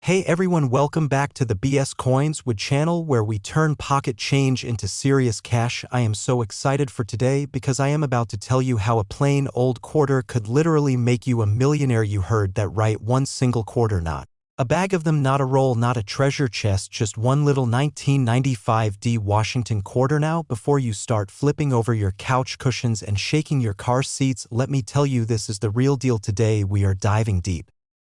Hey everyone, welcome back to the BS Coins Wood channel where we turn pocket change into serious cash. I am so excited for today because I am about to tell you how a plain old quarter could literally make you a millionaire. You heard that right, one single quarter, not a bag of them, not a roll, not a treasure chest, just one little 1995 Washington quarter. Now, before you start flipping over your couch cushions and shaking your car seats, let me tell you this is the real deal. Today we are diving deep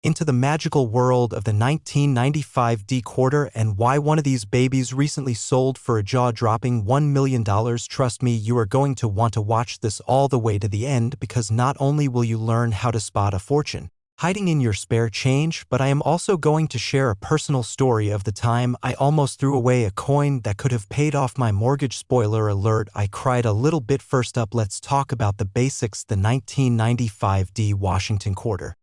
into the magical world of the 1995 quarter and why one of these babies recently sold for a jaw-dropping $1 million. Trust me, you are going to want to watch this all the way to the end because not only will you learn how to spot a fortune hiding in your spare change, but I am also going to share a personal story of the time I almost threw away a coin that could have paid off my mortgage. Spoiler alert, I cried a little bit. First up, let's talk about the basics. The 1995 Washington quarter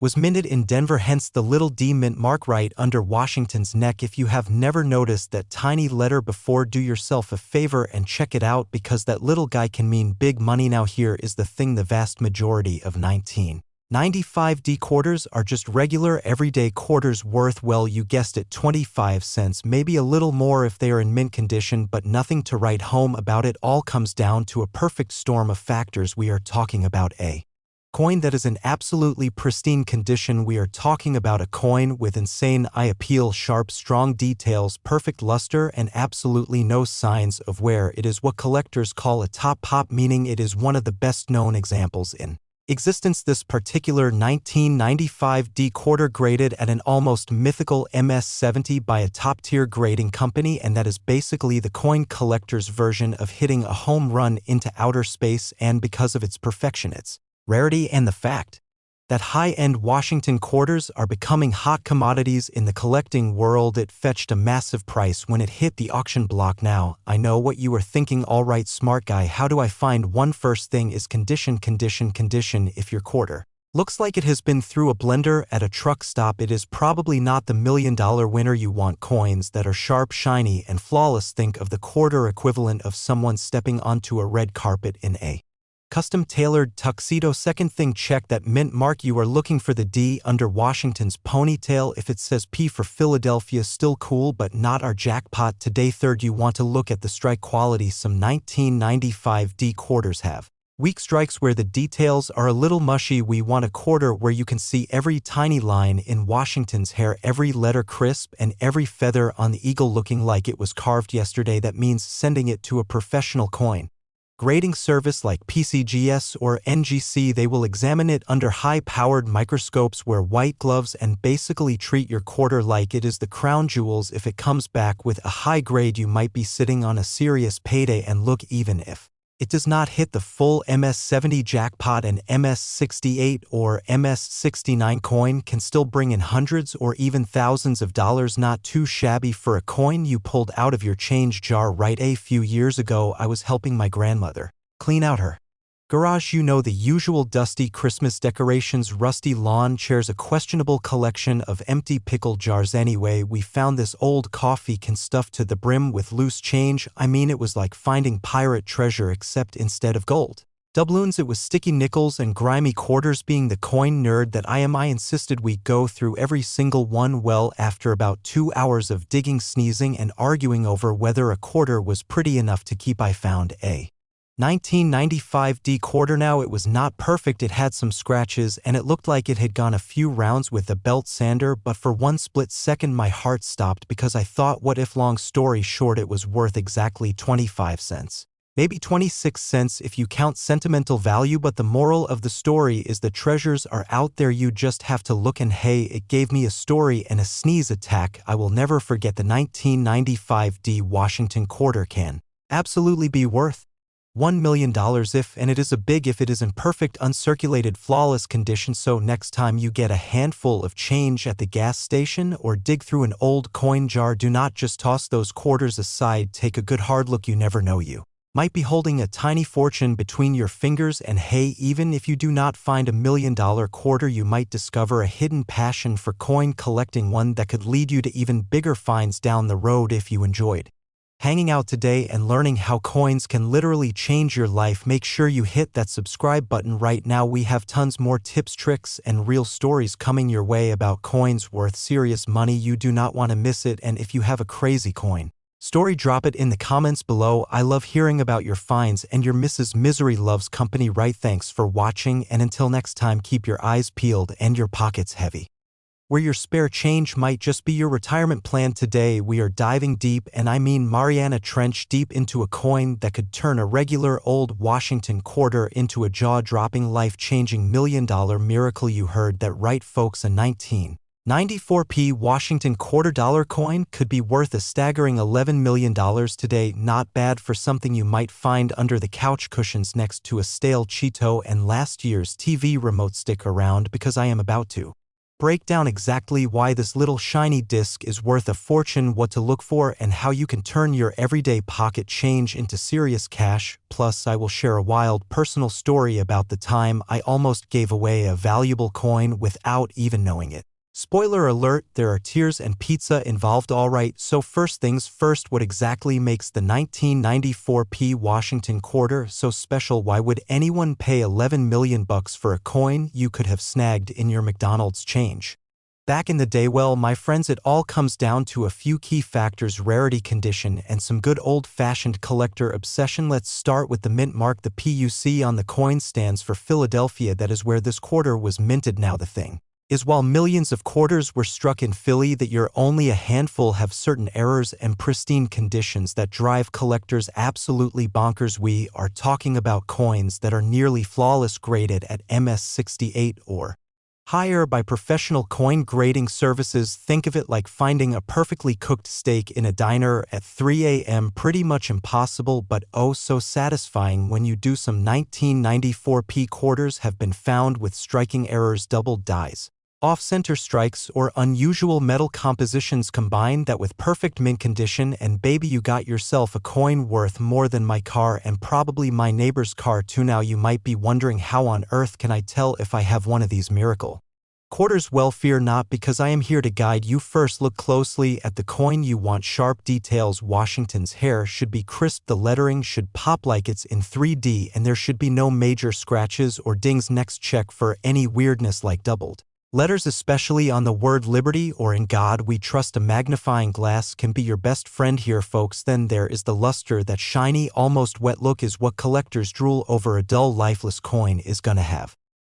was minted in Denver, hence the little D mint mark right under Washington's neck. If you have never noticed that tiny letter before, do yourself a favor and check it out because that little guy can mean big money. Now here is the thing, the vast majority of 1995 quarters are just regular everyday quarters worth, well, you guessed it, 25 cents, maybe a little more if they are in mint condition, but nothing to write home about. It all comes down to a perfect storm of factors. We are talking about a coin that is in absolutely pristine condition. We are talking about a coin with insane eye appeal, sharp, strong details, perfect luster, and absolutely no signs of wear. It is what collectors call a top pop, meaning it is one of the best known examples in existence. This particular 1995 quarter graded at an almost mythical MS-70 by a top-tier grading company, and that is basically the coin collector's version of hitting a home run into outer space. And because of its perfection, its rarity, and the fact that high-end Washington quarters are becoming hot commodities in the collecting world, it fetched a massive price when it hit the auction block. Now, I know what you are thinking. All right, smart guy, how do I find one? First thing is condition. If your quarter looks like it has been through a blender at a truck stop, it is probably not the $1 million winner. You want coins that are sharp, shiny, and flawless. Think of the quarter equivalent of someone stepping onto a red carpet in a custom-tailored tuxedo. Second thing, check that mint mark. You are looking for the D under Washington's ponytail. If it says P for Philadelphia, still cool, but not our jackpot today. Third, you want to look at the strike quality. Some 1995 quarters have weak strikes where the details are a little mushy. We want a quarter where you can see every tiny line in Washington's hair, every letter crisp, and every feather on the eagle looking like it was carved yesterday. That means sending it to a professional coin grading service like PCGS or NGC. They will examine it under high-powered microscopes, wear white gloves, and basically treat your quarter like it is the crown jewels. If it comes back with a high grade, you might be sitting on a serious payday. And look, even if it does not hit the full MS-70 jackpot, an MS-68 or MS-69 coin can still bring in hundreds or even thousands of dollars. Not too shabby for a coin you pulled out of your change jar. Right, a few years ago I was helping my grandmother clean out her garage. You know, the usual dusty Christmas decorations, rusty lawn chairs, a questionable collection of empty pickle jars. Anyway, we found this old coffee can stuffed to the brim with loose change. I mean, it was like finding pirate treasure, except instead of gold doubloons, it was sticky nickels and grimy quarters. Being the coin nerd that I am, I insisted we go through every single one. Well, after about 2 hours of digging, sneezing, and arguing over whether a quarter was pretty enough to keep, I found a 1995 quarter. Now, it was not perfect. It had some scratches and it looked like it had gone a few rounds with a belt sander, but for one split second my heart stopped because I thought, what if? Long story short, it was worth exactly 25 cents. Maybe 26 cents if you count sentimental value, but the moral of the story is the treasures are out there. You just have to look. And hey, it gave me a story and a sneeze attack. I will never forget. The 1995 Washington quarter can absolutely be worth $1 million if, and it is a big if, it is in perfect, uncirculated, flawless condition. So next time you get a handful of change at the gas station or dig through an old coin jar, do not just toss those quarters aside. Take a good hard look. You never know, you might be holding a tiny fortune between your fingers. And hey, even if you do not find $1 million quarter, you might discover a hidden passion for coin collecting, one that could lead you to even bigger finds down the road. If you enjoyed hanging out today and learning how coins can literally change your life. Make sure you hit that subscribe button right now. We have tons more tips, tricks, and real stories coming your way about coins worth serious money. You do not want to miss it. And if you have a crazy coin story, drop it in the comments below. I love hearing about your finds, and your Mrs. Misery loves company, right? Thanks for watching, and until next time, keep your eyes peeled and your pockets heavy, where your spare change might just be your retirement plan. Today we are diving deep, and I mean Mariana Trench deep, into a coin that could turn a regular old Washington quarter into a jaw-dropping, life-changing $1 million miracle. You heard that right, folks. A 1994 Washington $quarter coin could be worth a staggering $11 million today. Not bad for something you might find under the couch cushions next to a stale Cheeto and last year's TV remote. Stick around, because I am about to break down exactly why this little shiny disc is worth a fortune, what to look for, and how you can turn your everyday pocket change into serious cash. Plus, I will share a wild personal story about the time I almost gave away a valuable coin without even knowing it. Spoiler alert, there are tears and pizza involved. Alright, so first things first, what exactly makes the 1994 Washington quarter so special? Why would anyone pay $11 million for a coin you could have snagged in your McDonald's change back in the day? Well, my friends, it all comes down to a few key factors: rarity, condition, and some good old-fashioned collector obsession. Let's start with the mint mark. The P you see on the coin stands for Philadelphia. That is where this quarter was minted. Now the thing is, while millions of quarters were struck in Philly that year, only a handful have certain errors and pristine conditions that drive collectors absolutely bonkers. We are talking about coins that are nearly flawless, graded at MS68 or higher by professional coin grading services. Think of it like finding a perfectly cooked steak in a diner at 3 a.m. Pretty much impossible, but oh so satisfying when you do. Some 1994 quarters have been found with striking errors, doubled dies, off-center strikes, or unusual metal compositions. Combine that with perfect mint condition, and baby, you got yourself a coin worth more than my car and probably my neighbor's car too. Now you might be wondering, how on earth can I tell if I have one of these miracle quarters? Well, fear not, because I am here to guide you. First, look closely at the coin. You want sharp details. Washington's hair should be crisp, the lettering should pop like it's in 3D, and there should be no major scratches or dings. Next, check for any weirdness like doubled letters, especially on the word Liberty or In God We Trust. A magnifying glass can be your best friend here, folks. Then there is the luster. That shiny, almost wet look is what collectors drool over. A dull, lifeless coin is gonna have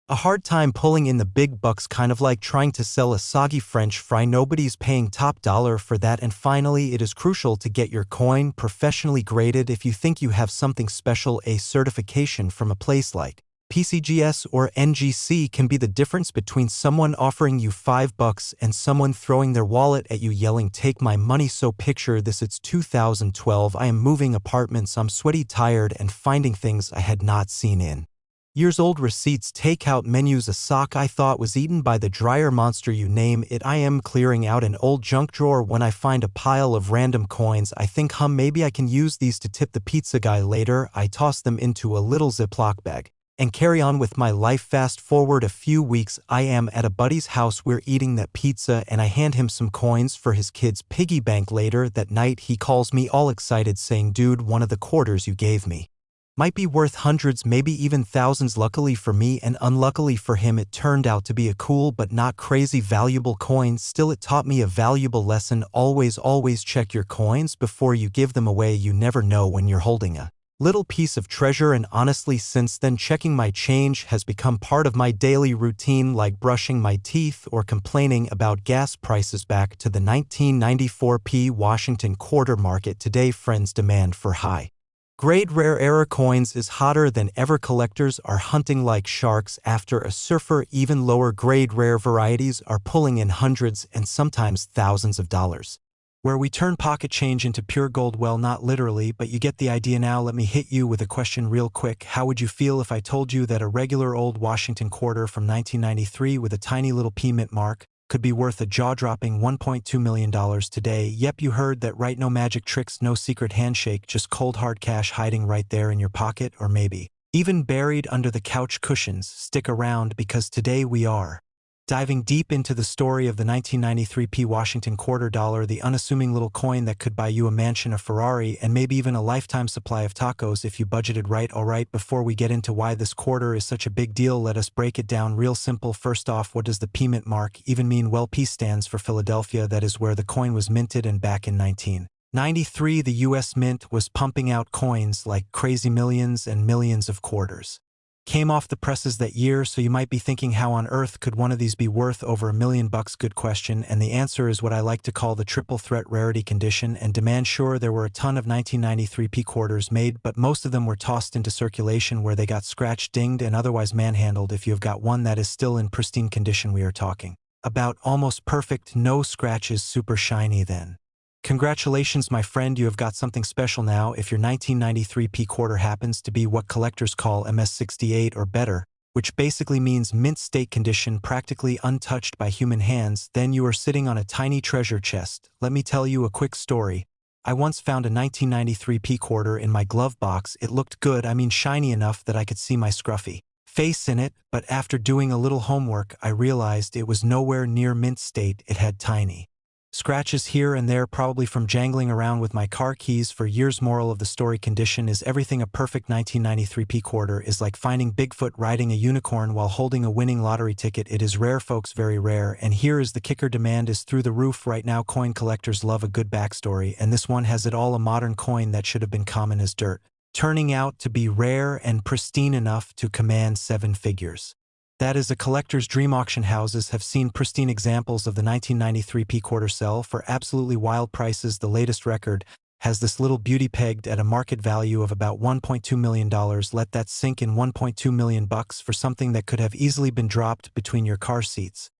a hard time pulling in the big bucks, kind of like trying to sell a soggy French fry. Nobody's paying top dollar for that. And finally, it is crucial to get your coin professionally graded. If you think you have something special, a certification from a place like PCGS or NGC can be the difference between someone offering you $5 and someone throwing their wallet at you yelling, "Take my money." So picture this, it's 2012. I am moving apartments. I'm sweaty, tired, and finding things I had not seen in years. Old receipts, takeout menus, a sock I thought was eaten by the dryer monster, you name it. I am clearing out an old junk drawer when I find a pile of random coins. I think, maybe I can use these to tip the pizza guy later. I toss them into a little Ziploc bag and carry on with my life. Fast forward a few weeks, I am at a buddy's house. We're eating that pizza, and I hand him some coins for his kid's piggy bank. Later that night, he calls me all excited saying, "Dude, one of the quarters you gave me might be worth hundreds, maybe even thousands." Luckily for me and unluckily for him, it turned out to be a cool but not crazy valuable coin. Still, it taught me a valuable lesson. Always check your coins before you give them away. You never know when you're holding a little piece of treasure. And honestly, since then, checking my change has become part of my daily routine, like brushing my teeth or complaining about gas prices. Back to the 1994 Washington quarter market. Today, friends, demand for high grade rare era coins is hotter than ever. Collectors are hunting like sharks after a surfer. Even lower grade rare varieties are pulling in hundreds and sometimes thousands of dollars, where we turn pocket change into pure gold. Well, not literally, but you get the idea. Now let me hit you with a question real quick. How would you feel if I told you that a regular old Washington quarter from 1993 with a tiny little P mint mark could be worth a jaw-dropping $1.2 million today? Yep, you heard that right. No magic tricks, no secret handshake, just cold hard cash hiding right there in your pocket, or maybe even buried under the couch cushions. Stick around, because today we are Diving deep into the story of the 1993 Washington quarter dollar, the unassuming little coin that could buy you a mansion, a Ferrari, and maybe even a lifetime supply of tacos if you budgeted right. Alright, before we get into why this quarter is such a big deal, let us break it down real simple. First off, what does the P mint mark even mean? Well, P stands for Philadelphia. That is where the coin was minted, and back in 1993 the US Mint was pumping out coins like crazy. Millions and millions of quarters came off the presses that year, so you might be thinking, how on earth could one of these be worth over $1 million? Good question, and the answer is what I like to call the triple threat: rarity, condition, and demand. Sure, there were a ton of 1993 P quarters made, but most of them were tossed into circulation where they got scratched, dinged, and otherwise manhandled. If you've got one that is still in pristine condition, we are talking about almost perfect, no scratches, super shiny, then congratulations, my friend, you have got something special now. If your 1993 P quarter happens to be what collectors call MS68 or better, which basically means mint state condition, practically untouched by human hands, then you are sitting on a tiny treasure chest. Let me tell you a quick story. I once found a 1993 P quarter in my glove box. It looked good, I mean shiny enough that I could see my scruffy face in it, but after doing a little homework, I realized it was nowhere near mint state. It had tiny scratches here and there, probably from jangling around with my car keys for years. Moral of the story: condition is everything. A perfect 1993 P quarter is like finding Bigfoot riding a unicorn while holding a winning lottery ticket. It is rare, folks, very rare, and here is the kicker: demand is through the roof right now. Coin collectors love a good backstory, and this one has it all. A modern coin that should have been common as dirt, turning out to be rare and pristine enough to command 7 figures. That is a collector's dream. Auction houses have seen pristine examples of the 1993 P quarter sell for absolutely wild prices. The latest record has this little beauty pegged at a market value of about $1.2 million. Let that sink in. $1.2 million for something that could have easily been dropped between your car seats.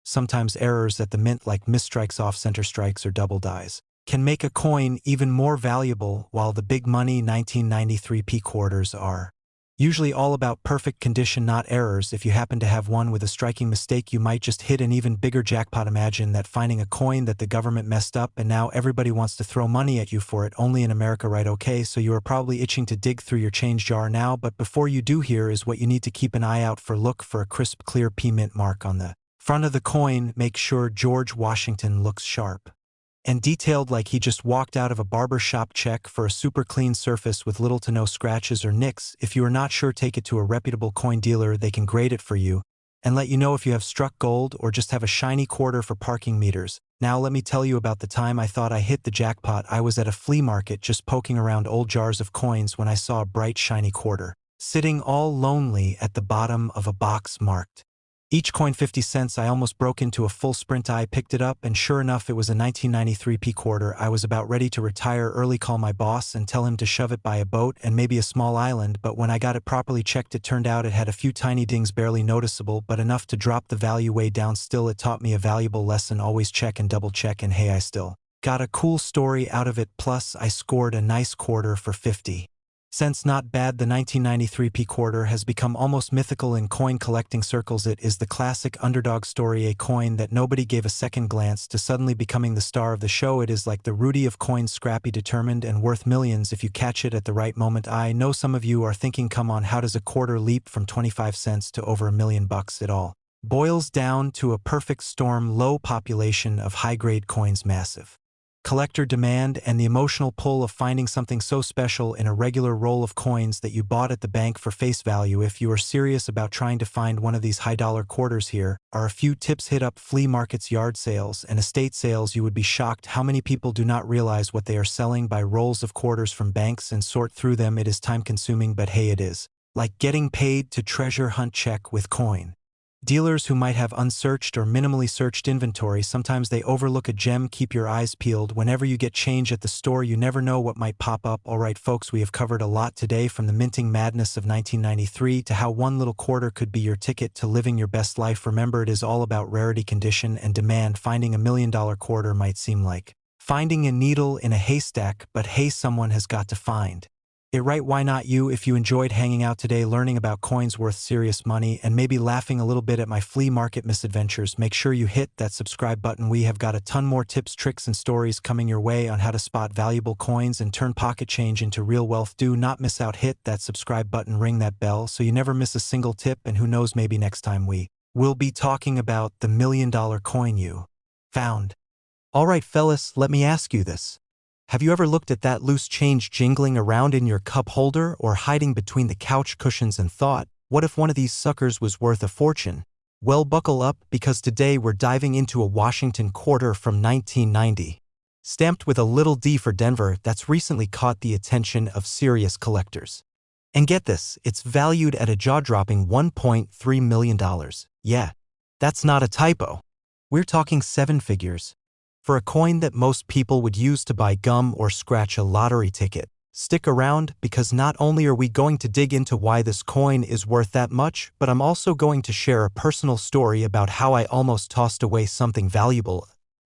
Sometimes errors at the mint, like misstrikes, off-center strikes, or double dies, can make a coin even more valuable, while the big money 1993 P quarters are usually all about perfect condition, not errors. If you happen to have one with a striking mistake, you might just hit an even bigger jackpot. Imagine that, finding a coin that the government messed up and now everybody wants to throw money at you for it. Only in America, right? Okay, so you are probably itching to dig through your change jar now, but before you do, here is what you need to keep an eye out for. Look for a crisp, clear P mint mark on the front of the coin. Make sure George Washington looks sharp and detailed, like he just walked out of a barber shop. Check for a super clean surface with little to no scratches or nicks. If you are not sure, take it to a reputable coin dealer. They can grade it for you and let you know if you have struck gold or just have a shiny quarter for parking meters. Now let me tell you about the time I thought I hit the jackpot. I was at a flea market just poking around old jars of coins when I saw a bright shiny quarter sitting all lonely at the bottom of a box marked each coin 50 cents. I almost broke into a full sprint. I picked it up, and sure enough, it was a 1993 P quarter. I was about ready to retire early, call my boss and tell him to shove it by a boat and maybe a small island, but when I got it properly checked, it turned out it had a few tiny dings, barely noticeable, but enough to drop the value way down. Still, it taught me a valuable lesson: always check and double check, and hey, I still got a cool story out of it. Plus, I scored a nice quarter for 50 cents. Not bad. The 1993 P quarter has become almost mythical in coin collecting circles. It is the classic underdog story, a coin that nobody gave a second glance to suddenly becoming the star of the show. It is like the Rudy of coins: scrappy, determined, and worth millions if you catch it at the right moment. I know some of you are thinking, come on, how does a quarter leap from 25 cents to over $1 million? It all boils down to a perfect storm: low population of high-grade coins, massive collector demand, and the emotional pull of finding something so special in a regular roll of coins that you bought at the bank for face value. If you are serious about trying to find one of these high-dollar quarters, here are a few tips. Hit up flea markets, yard sales, and estate sales. You would be shocked how many people do not realize what they are selling. Buy rolls of quarters from banks and sort through them. It is time-consuming, but hey, it is like getting paid to treasure hunt. Check with coin dealers who might have unsearched or minimally searched inventory. Sometimes they overlook a gem. Keep your eyes peeled. Whenever you get change at the store, you never know what might pop up. Alright, folks, we have covered a lot today, from the minting madness of 1993 to how one little quarter could be your ticket to living your best life. Remember, it is all about rarity, condition, and demand. Finding $1 million quarter might seem like finding a needle in a haystack, but hey, someone has got to find it, right? Why not you? If you enjoyed hanging out today, learning about coins worth serious money, and maybe laughing a little bit at my flea market misadventures, make sure you hit that subscribe button. We have got a ton more tips, tricks, and stories coming your way on how to spot valuable coins and turn pocket change into real wealth. Do not miss out. Hit that subscribe button, ring that bell so you never miss a single tip, and who knows, maybe next time we We'll be talking about the $1,000,000 coin you found. Alright fellas, let me ask you this. Have you ever looked at that loose change jingling around in your cup holder or hiding between the couch cushions and thought, what if one of these suckers was worth a fortune? Well, buckle up, because today we're diving into a Washington quarter from 1990. Stamped with a little D for Denver, that's recently caught the attention of serious collectors. And get this, it's valued at a jaw-dropping $1.3 million. Yeah, that's not a typo. We're talking seven figures. For a coin that most people would use to buy gum or scratch a lottery ticket. Stick around, because not only are we going to dig into why this coin is worth that much, but I'm also going to share a personal story about how I almost tossed away something valuable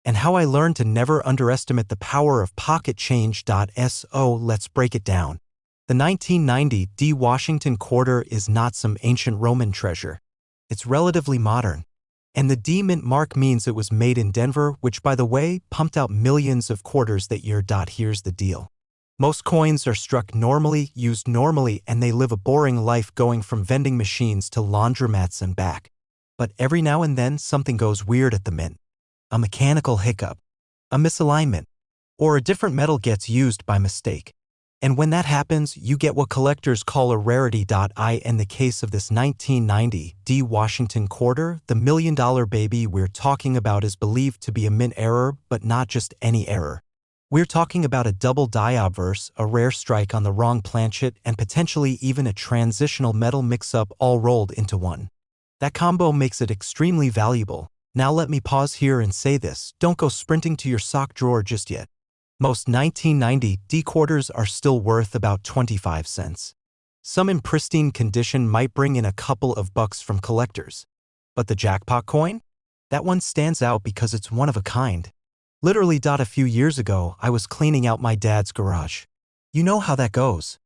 and how I learned to never underestimate the power of pocket change. So let's break it down. The 1990 D Washington quarter is not some ancient Roman treasure. It's relatively modern. And the D mint mark means it was made in Denver, which, by the way, pumped out millions of quarters that year. Here's the deal. Most coins are struck normally, used normally, and they live a boring life going from vending machines to laundromats and back. But every now and then something goes weird at the mint. A mechanical hiccup, a misalignment, or a different metal gets used by mistake. And when that happens, you get what collectors call a rarity. In the case of this 1990 D Washington quarter, the $1,000,000 baby we're talking about is believed to be a mint error, but not just any error. We're talking about a double die obverse, a rare strike on the wrong planchet, and potentially even a transitional metal mix-up all rolled into one. That combo makes it extremely valuable. Now let me pause here and say this, don't go sprinting to your sock drawer just yet. Most 1990 D quarters are still worth about 25 cents. Some in pristine condition might bring in a couple of bucks from collectors. But the jackpot coin? That one stands out because it's one of a kind. Literally. A few years ago, I was cleaning out my dad's garage. You know how that goes.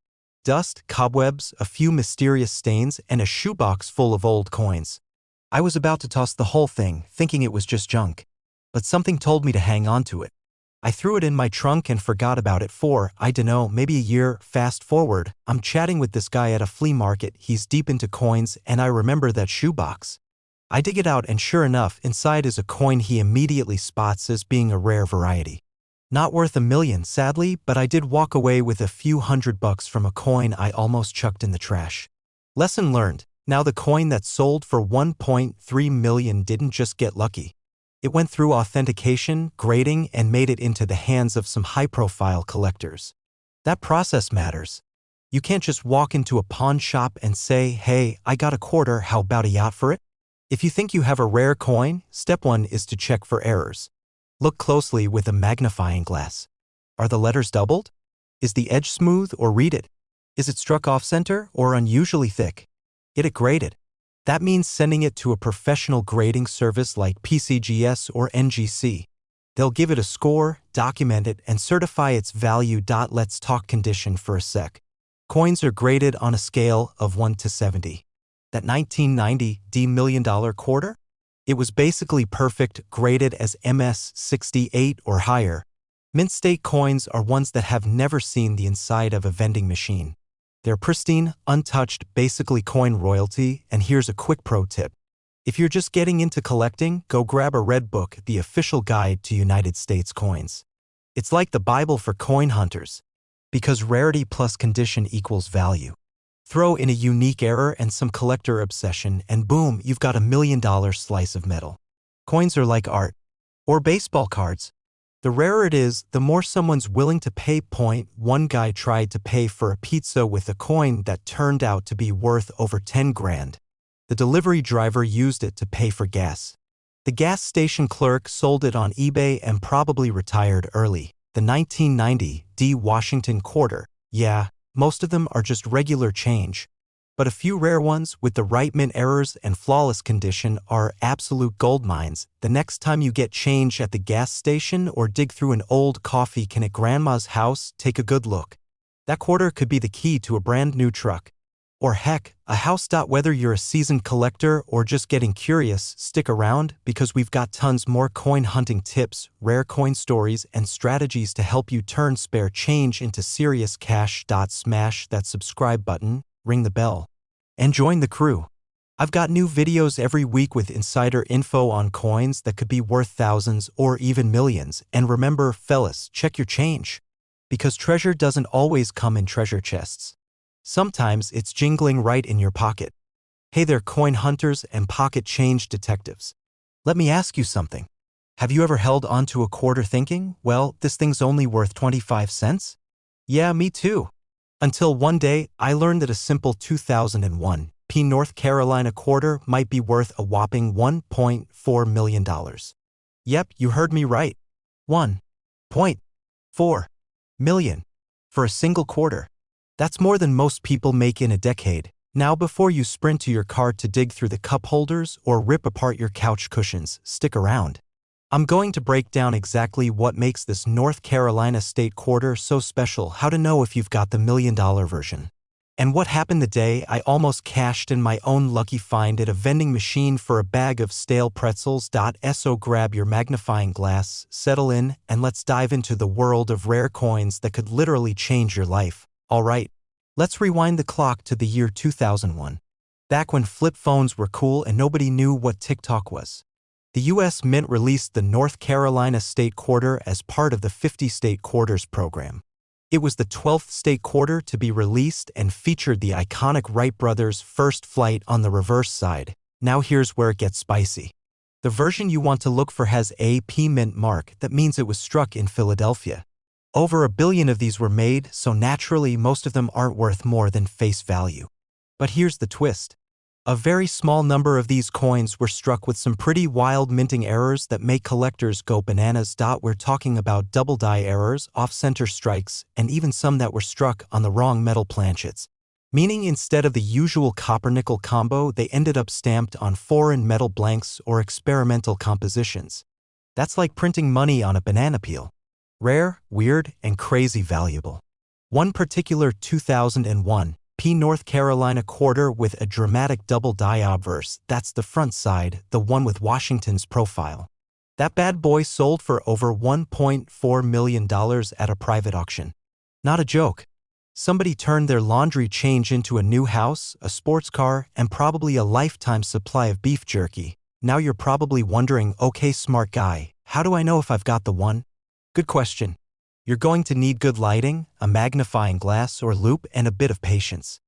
Dust, cobwebs, a few mysterious stains, and a shoebox full of old coins. I was about to toss the whole thing, thinking it was just junk. But something told me to hang on to it. I threw it in my trunk and forgot about it for, I dunno, maybe a year. Fast forward, I'm chatting with this guy at a flea market, he's deep into coins, and I remember that shoebox. I dig it out and sure enough, inside is a coin he immediately spots as being a rare variety. Not worth $1 million, sadly, but I did walk away with a few $100 from a coin I almost chucked in the trash. Lesson learned. Now the coin that sold for $1.3 million didn't just get lucky. It went through authentication, grading, and made it into the hands of some high-profile collectors. That process matters. You can't just walk into a pawn shop and say, hey, I got a quarter, how about a yacht for it? If you think you have a rare coin, step one is to check for errors. Look closely with a magnifying glass. Are the letters doubled? Is the edge smooth, or read it? Is it struck off-center or unusually thick? Get it graded. That means sending it to a professional grading service like PCGS or NGC. They'll give it a score, document it, and certify its value. Let's talk condition for a sec. Coins are graded on a scale of 1 to 70. That 1990 D $1,000,000 quarter? It was basically perfect, graded as MS 68 or higher. Mint state coins are ones that have never seen the inside of a vending machine. They're pristine, untouched, basically coin royalty, and here's a quick pro tip. If you're just getting into collecting, go grab a red book, the official guide to United States coins. It's like the Bible for coin hunters. Because rarity plus condition equals value. Throw in a unique error and some collector obsession, and boom, you've got $1 million slice of metal. Coins are like art. Or baseball cards. The rarer it is, the more someone's willing to pay. One guy tried to pay for a pizza with a coin that turned out to be worth over 10 grand. The delivery driver used it to pay for gas. The gas station clerk sold it on eBay and probably retired early. The 1990 D Washington quarter. Yeah, most of them are just regular change. But a few rare ones with the right mint errors and flawless condition are absolute gold mines. The next time you get change at the gas station or dig through an old coffee can at grandma's house, take a good look. That quarter could be the key to a brand new truck. Or heck, a house. Whether you're a seasoned collector or just getting curious, stick around, because we've got tons more coin hunting tips, rare coin stories, and strategies to help you turn spare change into serious cash. Smash that subscribe button, ring the bell, and join the crew. I've got new videos every week with insider info on coins that could be worth thousands or even millions. And remember, fellas, check your change. Because treasure doesn't always come in treasure chests. Sometimes it's jingling right in your pocket. Hey there, coin hunters and pocket change detectives. Let me ask you something. Have you ever held onto a quarter thinking, well, this thing's only worth 25 cents? Yeah, me too. Until one day, I learned that a simple 2001 North Carolina quarter might be worth a whopping $1.4 million. Yep, you heard me right. $1.4 million for a single quarter. That's more than most people make in a decade. Now, before you sprint to your car to dig through the cup holders or rip apart your couch cushions, stick around. I'm going to break down exactly what makes this North Carolina state quarter so special, how to know if you've got the $1 million version. And what happened the day I almost cashed in my own lucky find at a vending machine for a bag of stale pretzels. So grab your magnifying glass, settle in, and let's dive into the world of rare coins that could literally change your life. Alright, let's rewind the clock to the year 2001. Back when flip phones were cool and nobody knew what TikTok was. The U.S. Mint released the North Carolina state quarter as part of the 50 state quarters program. It was the 12th state quarter to be released and featured the iconic Wright brothers' first flight on the reverse side. Now here's where it gets spicy. The version you want to look for has a P Mint mark. That means it was struck in Philadelphia. Over 1 billion of these were made, so naturally most of them aren't worth more than face value. But here's the twist. A very small number of these coins were struck with some pretty wild minting errors that make collectors go bananas. We're talking about double die errors, off-center strikes, and even some that were struck on the wrong metal planchets. Meaning instead of the usual copper-nickel combo, they ended up stamped on foreign metal blanks or experimental compositions. That's like printing money on a banana peel. Rare, weird, and crazy valuable. One particular 2001 North Carolina quarter with a dramatic double die obverse, that's the front side, the one with Washington's profile. That bad boy sold for over $1.4 million at a private auction. Not a joke. Somebody turned their laundry change into a new house, a sports car, and probably a lifetime supply of beef jerky. Now you're probably wondering, okay, smart guy, how do I know if I've got the one? Good question. You're going to need good lighting, a magnifying glass or loupe, and a bit of patience.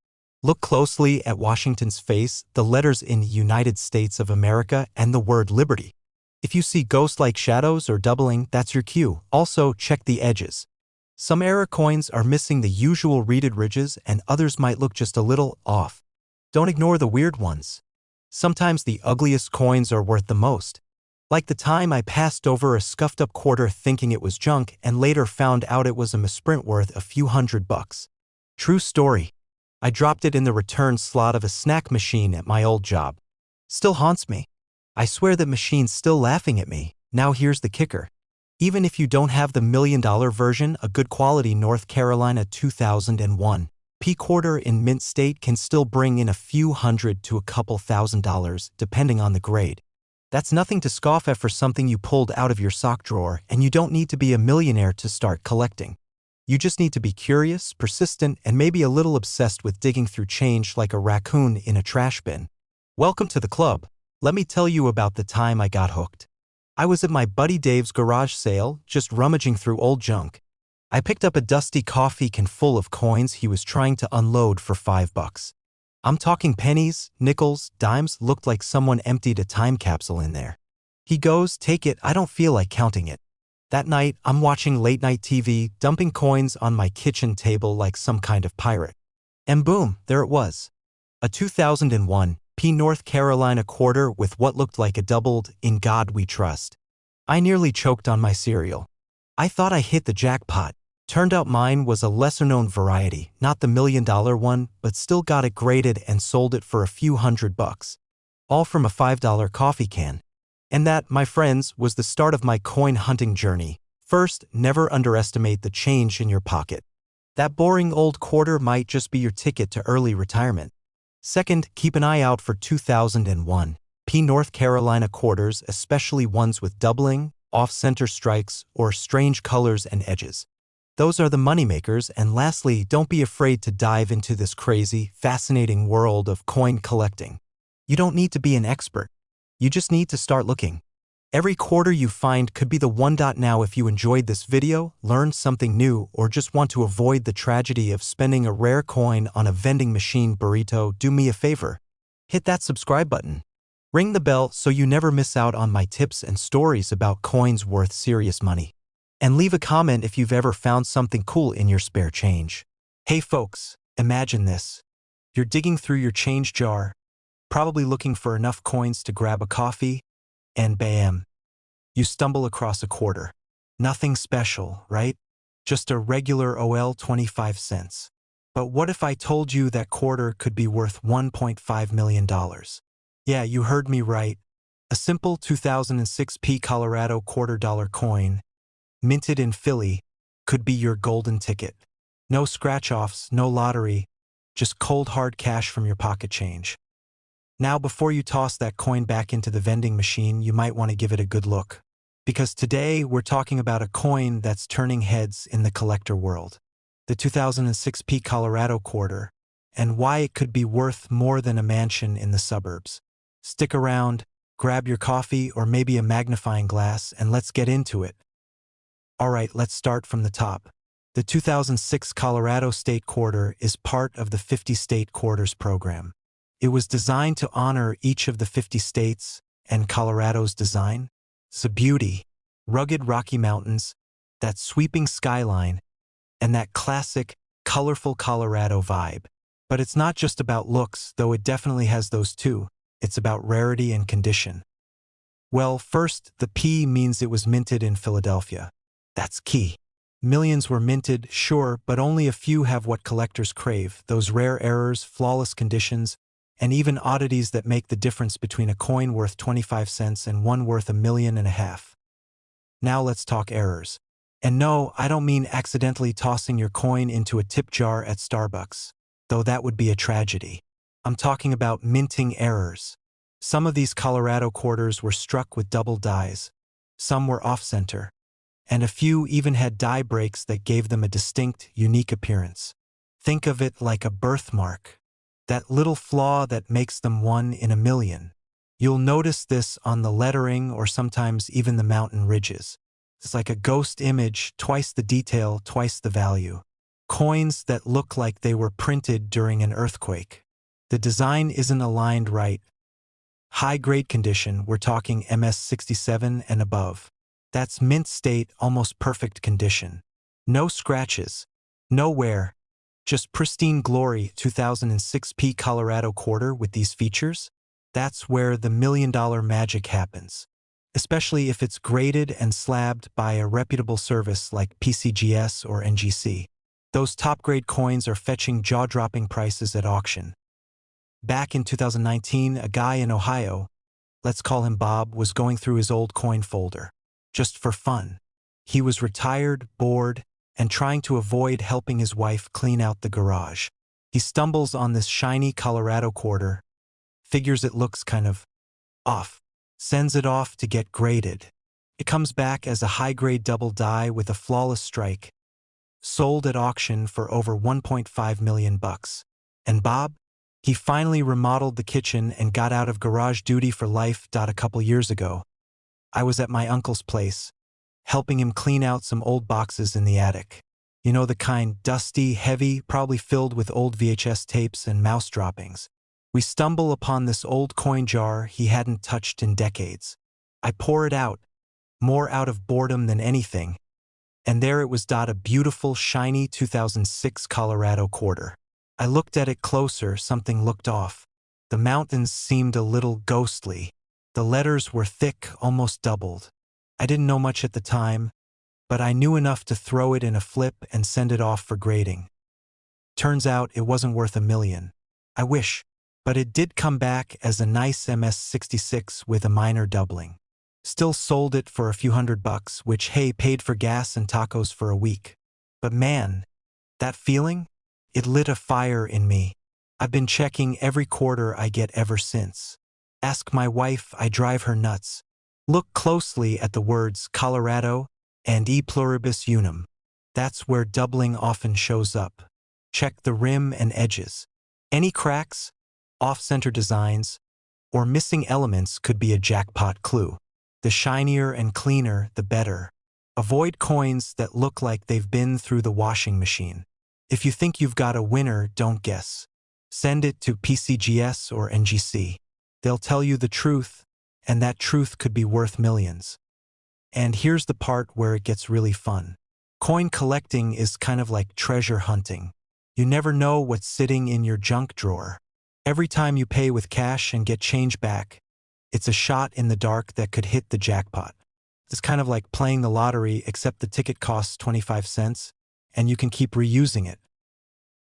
Look closely at Washington's face, the letters in United States of America, and the word liberty. If you see ghost-like shadows or doubling, that's your cue. Also, check the edges. Some error coins are missing the usual reeded ridges, and others might look just a little off. Don't ignore the weird ones. Sometimes the ugliest coins are worth the most. Like the time I passed over a scuffed-up quarter thinking it was junk and later found out it was a misprint worth a few $100. True story. I dropped it in the return slot of a snack machine at my old job. Still haunts me. I swear that machine's still laughing at me. Now here's the kicker. Even if you don't have the $1 million version, a good quality North Carolina 2001 quarter in mint state can still bring in a few hundred to a couple $1,000s, depending on the grade. That's nothing to scoff at for something you pulled out of your sock drawer, and you don't need to be a millionaire to start collecting. You just need to be curious, persistent, and maybe a little obsessed with digging through change like a raccoon in a trash bin. Welcome to the club. Let me tell you about the time I got hooked. I was at my buddy Dave's garage sale, just rummaging through old junk. I picked up a dusty coffee can full of coins he was trying to unload for $5. I'm talking pennies, nickels, dimes, looked like someone emptied a time capsule in there. He goes, "Take it, I don't feel like counting it." That night, I'm watching late-night TV, dumping coins on my kitchen table like some kind of pirate. And boom, there it was. A 2001 North Carolina quarter with what looked like a doubled, "In God We Trust." I nearly choked on my cereal. I thought I hit the jackpot. Turned out mine was a lesser-known variety, not the $1 million one, but still got it graded and sold it for a few $100. All from a $5 coffee can. And that, my friends, was the start of my coin hunting journey. First, never underestimate the change in your pocket. That boring old quarter might just be your ticket to early retirement. Second, keep an eye out for 2001 North Carolina quarters, especially ones with doubling, off-center strikes, or strange colors and edges. Those are the moneymakers. And lastly, don't be afraid to dive into this crazy, fascinating world of coin collecting. You don't need to be an expert. You just need to start looking. Every quarter you find could be the one. Now, if you enjoyed this video, learned something new, or just want to avoid the tragedy of spending a rare coin on a vending machine burrito, do me a favor. Hit that subscribe button. Ring the bell so you never miss out on my tips and stories about coins worth serious money. And leave a comment if you've ever found something cool in your spare change. Hey folks, imagine this. You're digging through your change jar, probably looking for enough coins to grab a coffee, and bam, you stumble across a quarter. Nothing special, right? Just a regular 25 cents. But what if I told you that quarter could be worth $1.5 million? Yeah, you heard me right. A simple 2006 Colorado $quarter coin, minted in Philly, could be your golden ticket. No scratch-offs, no lottery, just cold hard cash from your pocket change. Now, before you toss that coin back into the vending machine, you might want to give it a good look. Because today, we're talking about a coin that's turning heads in the collector world. The 2006 Colorado quarter, and why it could be worth more than a mansion in the suburbs. Stick around, grab your coffee or maybe a magnifying glass, and let's get into it. Alright, let's start from the top. The 2006 Colorado State Quarter is part of the 50 State Quarters program. It was designed to honor each of the 50 states and Colorado's design. It's a beauty, rugged Rocky Mountains, that sweeping skyline, and that classic, colorful Colorado vibe. But it's not just about looks, though it definitely has those too. It's about rarity and condition. Well, first, the P means it was minted in Philadelphia. That's key. Millions were minted, sure, but only a few have what collectors crave, those rare errors, flawless conditions, and even oddities that make the difference between a coin worth 25 cents and one worth $1.5 million. Now let's talk errors. And no, I don't mean accidentally tossing your coin into a tip jar at Starbucks, though that would be a tragedy. I'm talking about minting errors. Some of these Colorado quarters were struck with double dies, some were off-center, and a few even had die breaks that gave them a distinct, unique appearance. Think of it like a birthmark. That little flaw that makes them 1 in a million. You'll notice this on the lettering or sometimes even the mountain ridges. It's like a ghost image, twice the detail, twice the value. Coins that look like they were printed during an earthquake. The design isn't aligned right. High-grade condition, we're talking MS67 and above. That's mint state, almost perfect condition. No scratches, no wear. Just pristine glory. 2006 Colorado quarter with these features? That's where the $1 million magic happens. Especially if it's graded and slabbed by a reputable service like PCGS or NGC. Those top-grade coins are fetching jaw-dropping prices at auction. Back in 2019, a guy in Ohio, let's call him Bob, was going through his old coin folder. Just for fun. He was retired, bored, and trying to avoid helping his wife clean out the garage. He stumbles on this shiny Colorado quarter, figures it looks kind of off, sends it off to get graded. It comes back as a high-grade double die with a flawless strike, sold at auction for over $1.5 million. And Bob? He finally remodeled the kitchen and got out of garage duty for life. A couple years ago, I was at my uncle's place, helping him clean out some old boxes in the attic. You know, the kind, dusty, heavy, probably filled with old VHS tapes and mouse droppings. We stumble upon this old coin jar he hadn't touched in decades. I pour it out, more out of boredom than anything, and there it was. A beautiful, shiny 2006 Colorado quarter. I looked at it closer, something looked off. The mountains seemed a little ghostly. The letters were thick, almost doubled. I didn't know much at the time, but I knew enough to throw it in a flip and send it off for grading. Turns out it wasn't worth $1 million. I wish, but it did come back as a nice MS66 with a minor doubling. Still sold it for a few $100, which, hey, paid for gas and tacos for a week. But man, that feeling? It lit a fire in me. I've been checking every quarter I get ever since. Ask my wife, I drive her nuts. Look closely at the words Colorado and E pluribus unum. That's where doubling often shows up. Check the rim and edges. Any cracks, off-center designs, or missing elements could be a jackpot clue. The shinier and cleaner, the better. Avoid coins that look like they've been through the washing machine. If you think you've got a winner, don't guess. Send it to PCGS or NGC. They'll tell you the truth, and that truth could be worth millions. And here's the part where it gets really fun. Coin collecting is kind of like treasure hunting. You never know what's sitting in your junk drawer. Every time you pay with cash and get change back, it's a shot in the dark that could hit the jackpot. It's kind of like playing the lottery, except the ticket costs 25 cents, and you can keep reusing it.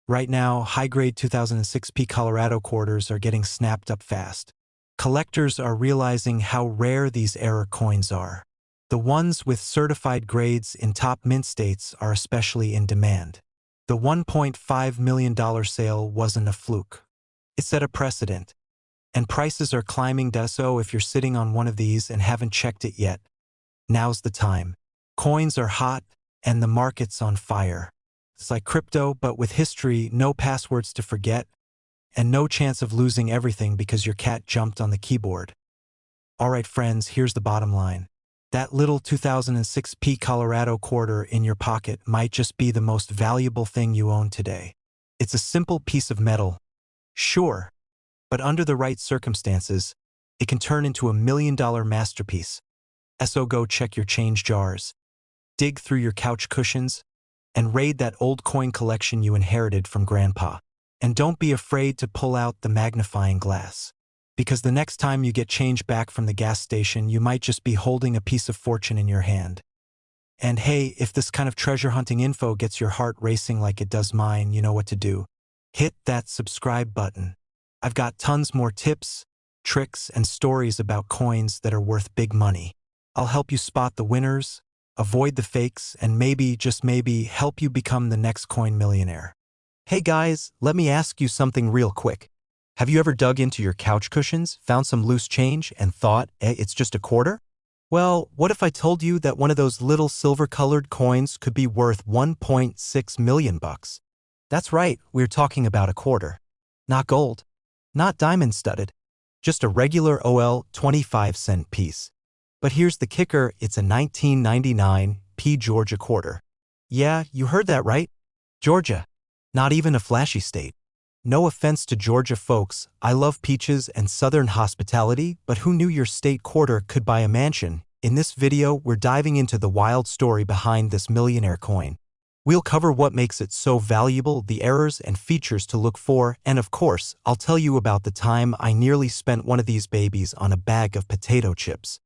Right now, high-grade 2006p Colorado quarters are getting snapped up fast. Collectors are realizing how rare these error coins are. The ones with certified grades in top mint states are especially in demand. The $1.5 million sale wasn't a fluke. It set a precedent. And prices are climbing, so if you're sitting on one of these and haven't checked it yet, now's the time. Coins are hot, and the market's on fire. It's like crypto, but with history, no passwords to forget, and no chance of losing everything because your cat jumped on the keyboard. Alright friends, here's the bottom line. That little 2006p Colorado quarter in your pocket might just be the most valuable thing you own today. It's a simple piece of metal, sure, but under the right circumstances, it can turn into $1 million masterpiece. So go check your change jars, dig through your couch cushions, and raid that old coin collection you inherited from Grandpa. And don't be afraid to pull out the magnifying glass, because the next time you get change back from the gas station, you might just be holding a piece of fortune in your hand. And hey, if this kind of treasure hunting info gets your heart racing like it does mine, you know what to do. Hit that subscribe button. I've got tons more tips, tricks, and stories about coins that are worth big money. I'll help you spot the winners, avoid the fakes, and maybe, just maybe, help you become the next coin millionaire. Hey guys, let me ask you something real quick. Have you ever dug into your couch cushions, found some loose change, and thought, it's just a quarter? Well, what if I told you that one of those little silver-colored coins could be worth 1.6 million bucks? That's right, we're talking about a quarter. Not gold, not diamond-studded, just a regular OL 25-cent piece. But here's the kicker, it's a 1999 Georgia quarter. Yeah, you heard that right. Georgia. Not even a flashy state. No offense to Georgia folks, I love peaches and southern hospitality, but who knew your state quarter could buy a mansion? In this video, we're diving into the wild story behind this millionaire coin. We'll cover what makes it so valuable, the errors and features to look for, and of course, I'll tell you about the time I nearly spent one of these babies on a bag of potato chips.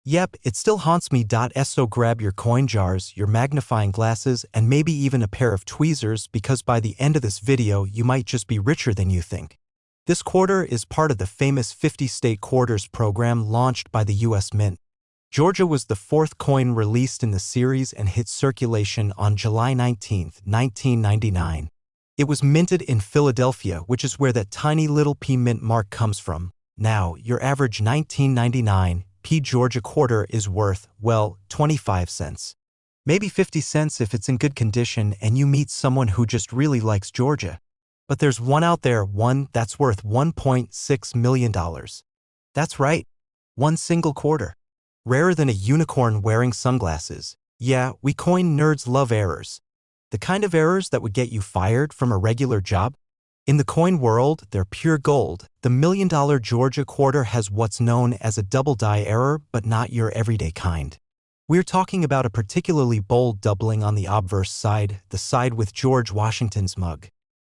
Yep, it still haunts me. So grab your coin jars, your magnifying glasses, and maybe even a pair of tweezers, because by the end of this video, you might just be richer than you think. This quarter is part of the famous 50-state quarters program launched by the U.S. Mint. Georgia was the fourth coin released in the series and hit circulation on July 19, 1999. It was minted in Philadelphia, which is where that tiny little P mint mark comes from. Now, your average 1999 Georgia quarter is worth, well, 25 cents. Maybe 50 cents if it's in good condition and you meet someone who just really likes Georgia. But there's one out there, one that's worth $1.6 million. That's right, one single quarter. Rarer than a unicorn wearing sunglasses. Yeah, we coin nerds love errors. The kind of errors that would get you fired from a regular job. In the coin world, they're pure gold. The $1 million Georgia quarter has what's known as a double die error, but not your everyday kind. We're talking about a particularly bold doubling on the obverse side, the side with George Washington's mug.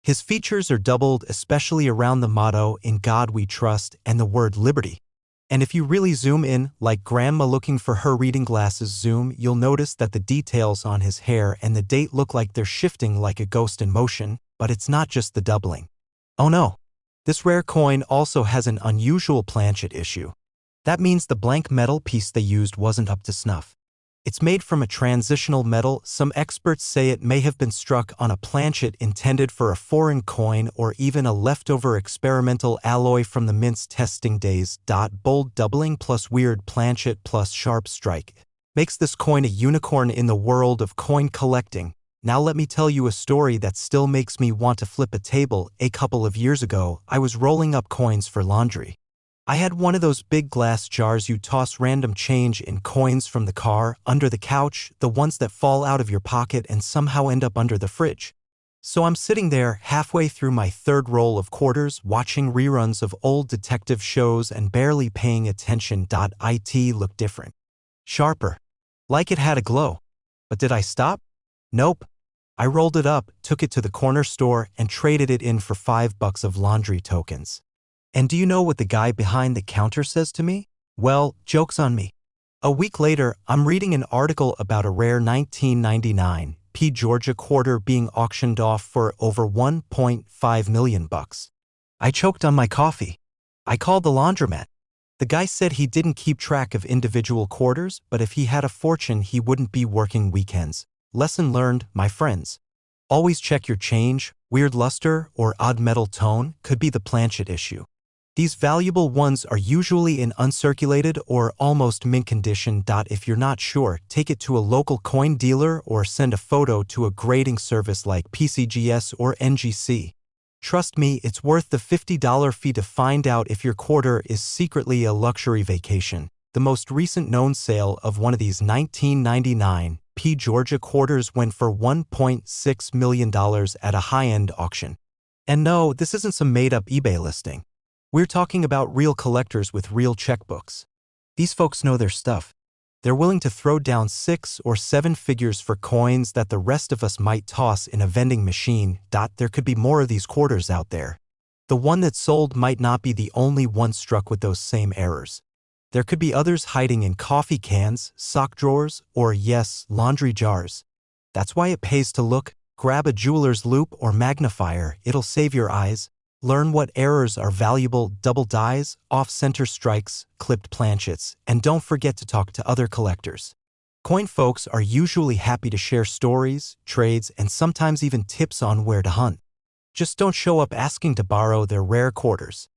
His features are doubled, especially around the motto, "In God We Trust," and the word liberty. And if you really zoom in, like grandma looking for her reading glasses zoom, you'll notice that the details on his hair and the date look like they're shifting like a ghost in motion. But it's not just the doubling. Oh no. This rare coin also has an unusual planchet issue. That means the blank metal piece they used wasn't up to snuff. It's made from a transitional metal. Some experts say it may have been struck on a planchet intended for a foreign coin or even a leftover experimental alloy from the mint's testing days. Bold doubling plus weird planchet plus sharp strike makes this coin a unicorn in the world of coin collecting. Now let me tell you a story that still makes me want to flip a table. A couple of years ago, I was rolling up coins for laundry. I had one of those big glass jars you toss random change in coins from the car, under the couch, the ones that fall out of your pocket and somehow end up under the fridge. So I'm sitting there, halfway through my third roll of quarters, watching reruns of old detective shows and barely paying attention. It looked different. Sharper. Like it had a glow. But did I stop? Nope. I rolled it up, took it to the corner store, and traded it in for $5 of laundry tokens. And do you know what the guy behind the counter says to me? Well, joke's on me. A week later, I'm reading an article about a rare 1999 Georgia quarter being auctioned off for over $1.5 million. I choked on my coffee. I called the laundromat. The guy said he didn't keep track of individual quarters, but if he had a fortune, he wouldn't be working weekends. Lesson learned, my friends. Always check your change. Weird luster or odd metal tone could be the planchet issue. These valuable ones are usually in uncirculated or almost mint condition. If you're not sure, take it to a local coin dealer or send a photo to a grading service like PCGS or NGC. Trust me, it's worth the $50 fee to find out if your quarter is secretly a luxury vacation. The most recent known sale of one of these 1999 Georgia quarters went for $1.6 million at a high-end auction. And no, this isn't some made-up eBay listing. We're talking about real collectors with real checkbooks. These folks know their stuff. They're willing to throw down 6 or 7 figures for coins that the rest of us might toss in a vending machine. There could be more of these quarters out there. The one that sold might not be the only one struck with those same errors. There could be others hiding in coffee cans, sock drawers, or yes, laundry jars. That's why it pays to look. Grab a jeweler's loupe or magnifier, it'll save your eyes. Learn what errors are valuable: double dies, off-center strikes, clipped planchets, and don't forget to talk to other collectors. Coin folks are usually happy to share stories, trades, and sometimes even tips on where to hunt. Just don't show up asking to borrow their rare quarters.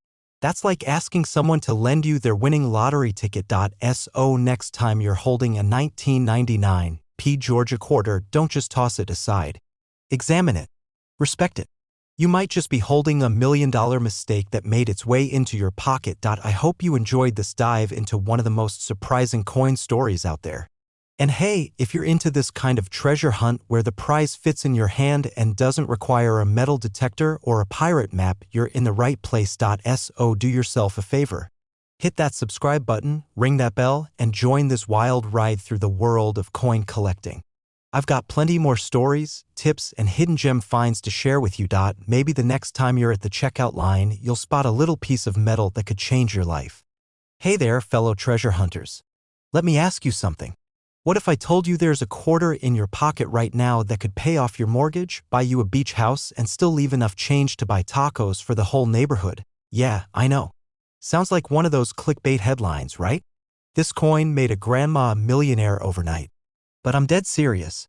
That's like asking someone to lend you their winning lottery ticket. So next time you're holding a 1999 Georgia quarter, don't just toss it aside. Examine it. Respect it. You might just be holding $1 million mistake that made its way into your pocket. I hope you enjoyed this dive into one of the most surprising coin stories out there. And hey, if you're into this kind of treasure hunt where the prize fits in your hand and doesn't require a metal detector or a pirate map, you're in the right place. So do yourself a favor. Hit that subscribe button, ring that bell, and join this wild ride through the world of coin collecting. I've got plenty more stories, tips, and hidden gem finds to share with you. Maybe the next time you're at the checkout line, you'll spot a little piece of metal that could change your life. Hey there, fellow treasure hunters. Let me ask you something. What if I told you there's a quarter in your pocket right now that could pay off your mortgage, buy you a beach house, and still leave enough change to buy tacos for the whole neighborhood? Yeah, I know. Sounds like one of those clickbait headlines, right? This coin made a grandma a millionaire overnight. But I'm dead serious.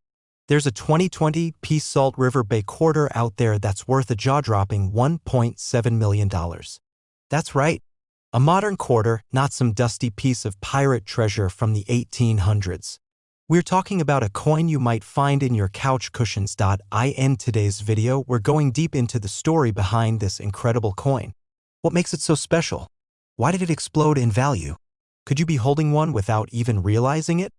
There's a 2020 Salt River Bay quarter out there that's worth a jaw-dropping $1.7 million. That's right. A modern quarter, not some dusty piece of pirate treasure from the 1800s. We're talking about a coin you might find in your couch cushions. In today's video, we're going deep into the story behind this incredible coin. What makes it so special? Why did it explode in value? Could you be holding one without even realizing it?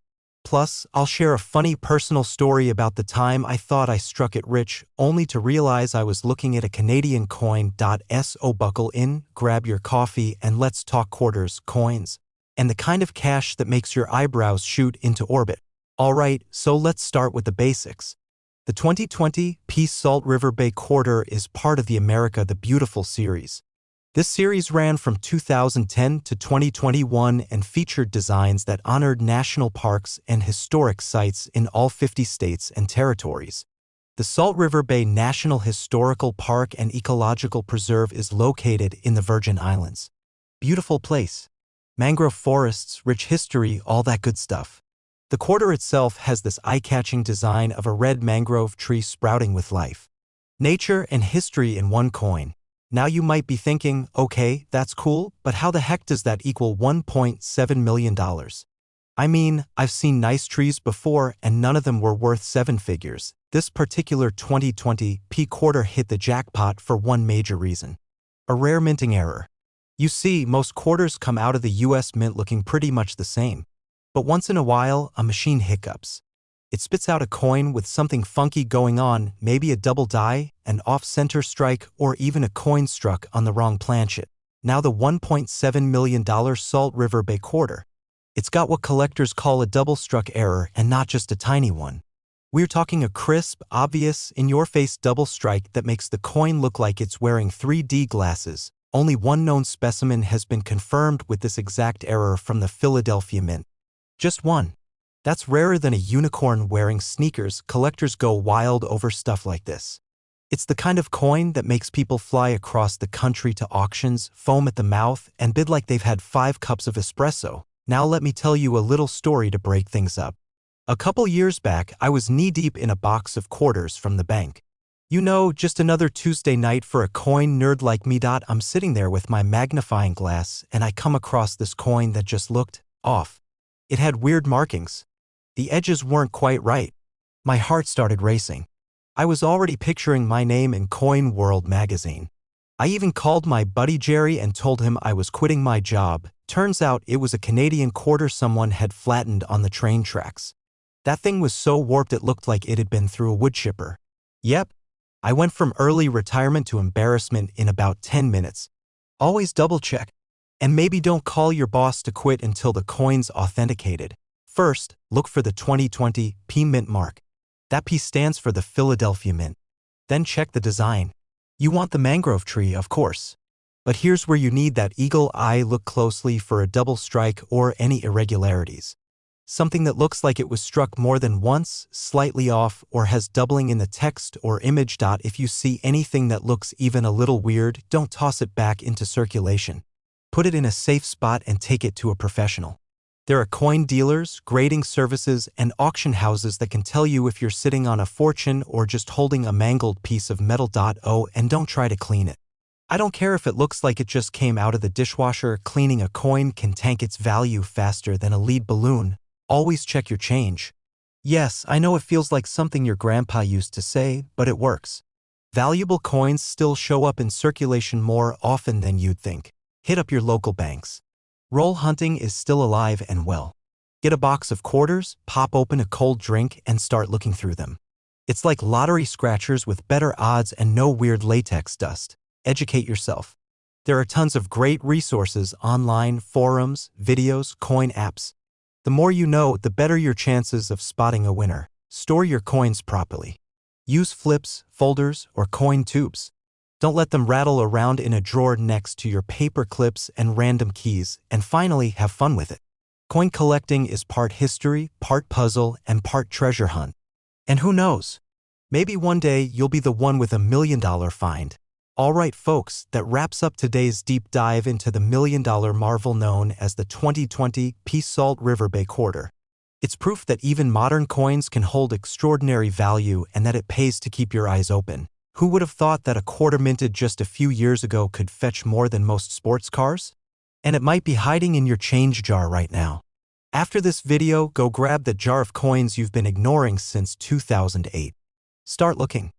Plus, I'll share a funny personal story about the time I thought I struck it rich, only to realize I was looking at a Canadian coin. So buckle in, grab your coffee, and let's talk quarters, coins, and the kind of cash that makes your eyebrows shoot into orbit. Alright, so let's start with the basics. The 2020 Salt River Bay quarter is part of the America the Beautiful series. This series ran from 2010 to 2021 and featured designs that honored national parks and historic sites in all 50 states and territories. The Salt River Bay National Historical Park and Ecological Preserve is located in the Virgin Islands. Beautiful place. Mangrove forests, rich history, all that good stuff. The quarter itself has this eye-catching design of a red mangrove tree sprouting with life. Nature and history in one coin. Now you might be thinking, okay, that's cool, but how the heck does that equal $1.7 million? I mean, I've seen nice trees before and none of them were worth 7 figures. This particular 2020 quarter hit the jackpot for one major reason. A rare minting error. You see, most quarters come out of the US Mint looking pretty much the same. But once in a while, a machine hiccups. It spits out a coin with something funky going on, maybe a double die, an off-center strike, or even a coin struck on the wrong planchet. Now the $1.7 million Salt River Bay quarter. It's got what collectors call a double-struck error and not just a tiny one. We're talking a crisp, obvious, in-your-face double strike that makes the coin look like it's wearing 3D glasses. Only one known specimen has been confirmed with this exact error from the Philadelphia Mint. Just one. That's rarer than a unicorn wearing sneakers. Collectors go wild over stuff like this. It's the kind of coin that makes people fly across the country to auctions, foam at the mouth, and bid like they've had 5 cups of espresso. Now let me tell you a little story to break things up. A couple years back, I was knee-deep in a box of quarters from the bank. You know, just another Tuesday night for a coin nerd like me. I'm sitting there with my magnifying glass, and I come across this coin that just looked off. It had weird markings. The edges weren't quite right. My heart started racing. I was already picturing my name in Coin World magazine. I even called my buddy Jerry and told him I was quitting my job. Turns out it was a Canadian quarter someone had flattened on the train tracks. That thing was so warped it looked like it had been through a wood chipper. Yep. I went from early retirement to embarrassment in about 10 minutes. Always double check. And maybe don't call your boss to quit until the coin's authenticated. First, look for the 2020 P Mint mark. That P stands for the Philadelphia Mint. Then check the design. You want the mangrove tree, of course. But here's where you need that eagle eye. Look closely for a double strike or any irregularities. Something that looks like it was struck more than once, slightly off, or has doubling in the text or image. If you see anything that looks even a little weird, don't toss it back into circulation. Put it in a safe spot and take it to a professional. There are coin dealers, grading services, and auction houses that can tell you if you're sitting on a fortune or just holding a mangled piece of metal. Oh, and don't try to clean it. I don't care if it looks like it just came out of the dishwasher. Cleaning a coin can tank its value faster than a lead balloon. Always check your change. Yes, I know it feels like something your grandpa used to say, but it works. Valuable coins still show up in circulation more often than you'd think. Hit up your local banks. Roll hunting is still alive and well. Get a box of quarters, pop open a cold drink, and start looking through them. It's like lottery scratchers with better odds and no weird latex dust. Educate yourself. There are tons of great resources online, forums, videos, coin apps. The more you know, the better your chances of spotting a winner. Store your coins properly. Use flips, folders, or coin tubes. Don't let them rattle around in a drawer next to your paper clips and random keys. And finally, have fun with it. Coin collecting is part history, part puzzle, and part treasure hunt. And who knows? Maybe one day you'll be the one with $1 million find. Alright folks, that wraps up today's deep dive into the $1 million marvel known as the 2020 P Salt River Bay quarter. It's proof that even modern coins can hold extraordinary value and that it pays to keep your eyes open. Who would have thought that a quarter minted just a few years ago could fetch more than most sports cars? And it might be hiding in your change jar right now. After this video, go grab the jar of coins you've been ignoring since 2008. Start looking.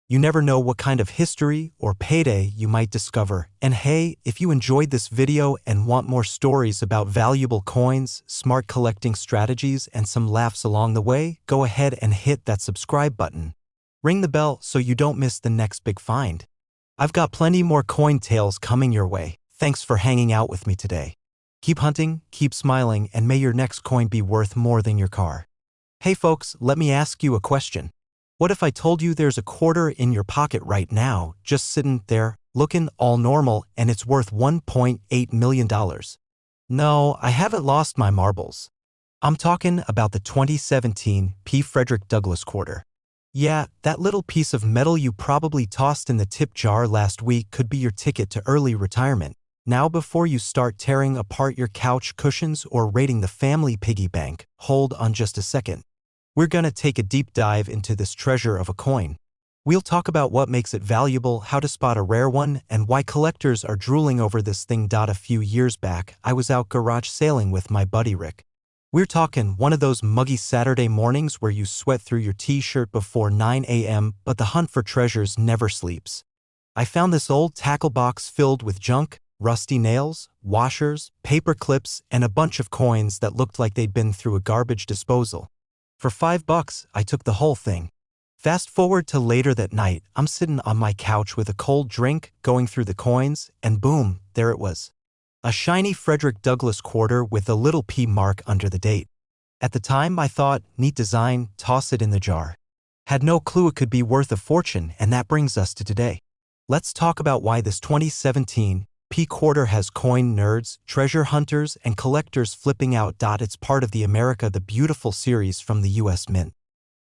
You never know what kind of history or payday you might discover. And hey, if you enjoyed this video and want more stories about valuable coins, smart collecting strategies, and some laughs along the way, go ahead and hit that subscribe button. Ring the bell so you don't miss the next big find. I've got plenty more coin tales coming your way. Thanks for hanging out with me today. Keep hunting, keep smiling, and may your next coin be worth more than your car. Hey folks, let me ask you a question. What if I told you there's a quarter in your pocket right now, just sitting there, looking all normal, and it's worth $1.8 million? No, I haven't lost my marbles. I'm talking about the 2017 P. Frederick Douglass quarter. Yeah, that little piece of metal you probably tossed in the tip jar last week could be your ticket to early retirement. Now before you start tearing apart your couch cushions or raiding the family piggy bank, hold on just a second. We're gonna take a deep dive into this treasure of a coin. We'll talk about what makes it valuable, how to spot a rare one, and why collectors are drooling over this thing. A few years back, I was out garage sailing with my buddy Rick. We're talking one of those muggy Saturday mornings where you sweat through your t-shirt before 9 a.m., but the hunt for treasures never sleeps. I found this old tackle box filled with junk, rusty nails, washers, paper clips, and a bunch of coins that looked like they'd been through a garbage disposal. For $5, I took the whole thing. Fast forward to later that night, I'm sitting on my couch with a cold drink, going through the coins, and boom, there it was. A shiny Frederick Douglass quarter with a little P mark under the date. At the time, I thought, neat design, toss it in the jar. Had no clue it could be worth a fortune, and that brings us to today. Let's talk about why this 2017 P quarter has coin nerds, treasure hunters, and collectors flipping out. It's part of the America the Beautiful series from the U.S. Mint.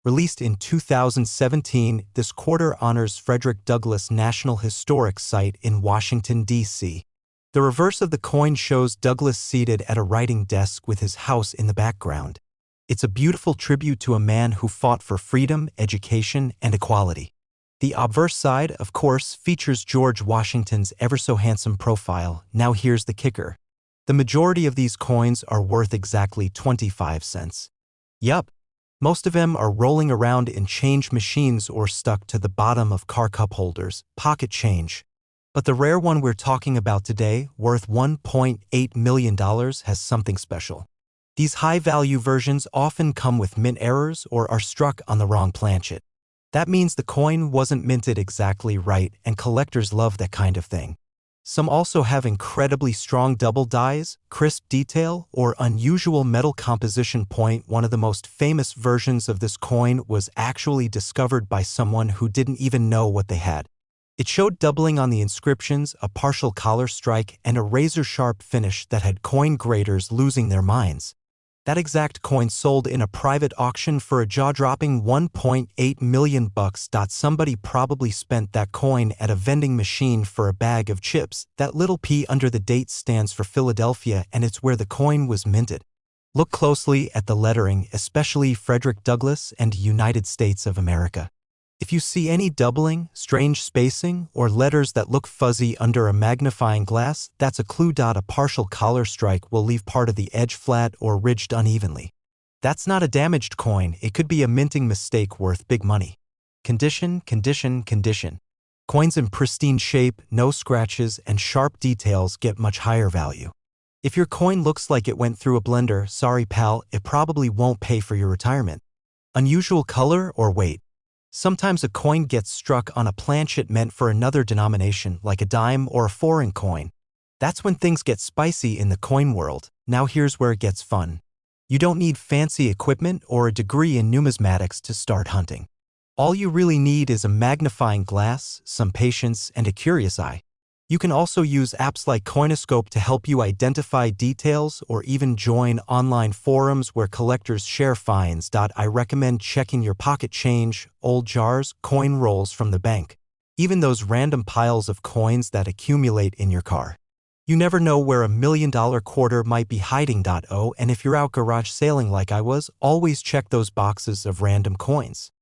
Released in 2017, this quarter honors Frederick Douglass National Historic Site in Washington, D.C. The reverse of the coin shows Douglass seated at a writing desk with his house in the background. It's a beautiful tribute to a man who fought for freedom, education, and equality. The obverse side, of course, features George Washington's ever-so-handsome profile. Now here's the kicker. The majority of these coins are worth exactly 25 cents. Yup. Most of them are rolling around in change machines or stuck to the bottom of car cup holders, pocket change. But the rare one we're talking about today, worth $1.8 million, has something special. These high-value versions often come with mint errors or are struck on the wrong planchet. That means the coin wasn't minted exactly right, and collectors love that kind of thing. Some also have incredibly strong double dies, crisp detail, or unusual metal composition. One of the most famous versions of this coin was actually discovered by someone who didn't even know what they had. It showed doubling on the inscriptions, a partial collar strike, and a razor-sharp finish that had coin graders losing their minds. That exact coin sold in a private auction for a jaw-dropping $1.8 million. Somebody probably spent that coin at a vending machine for a bag of chips. That little P under the date stands for Philadelphia, and it's where the coin was minted. Look closely at the lettering, especially Frederick Douglass and United States of America. If you see any doubling, strange spacing, or letters that look fuzzy under a magnifying glass, that's a clue. A partial collar strike will leave part of the edge flat or ridged unevenly. That's not a damaged coin, it could be a minting mistake worth big money. Condition, condition, condition. Coins in pristine shape, no scratches, and sharp details get much higher value. If your coin looks like it went through a blender, sorry pal, it probably won't pay for your retirement. Unusual color or weight. Sometimes a coin gets struck on a planchet meant for another denomination, like a dime or a foreign coin. That's when things get spicy in the coin world. Now here's where it gets fun. You don't need fancy equipment or a degree in numismatics to start hunting. All you really need is a magnifying glass, some patience, and a curious eye. You can also use apps like Coinoscope to help you identify details or even join online forums where collectors share finds. I recommend checking your pocket change, old jars, coin rolls from the bank, even those random piles of coins that accumulate in your car. You never know where $1 million quarter might be hiding. And if you're out garage sailing like I was, always check those boxes of random coins.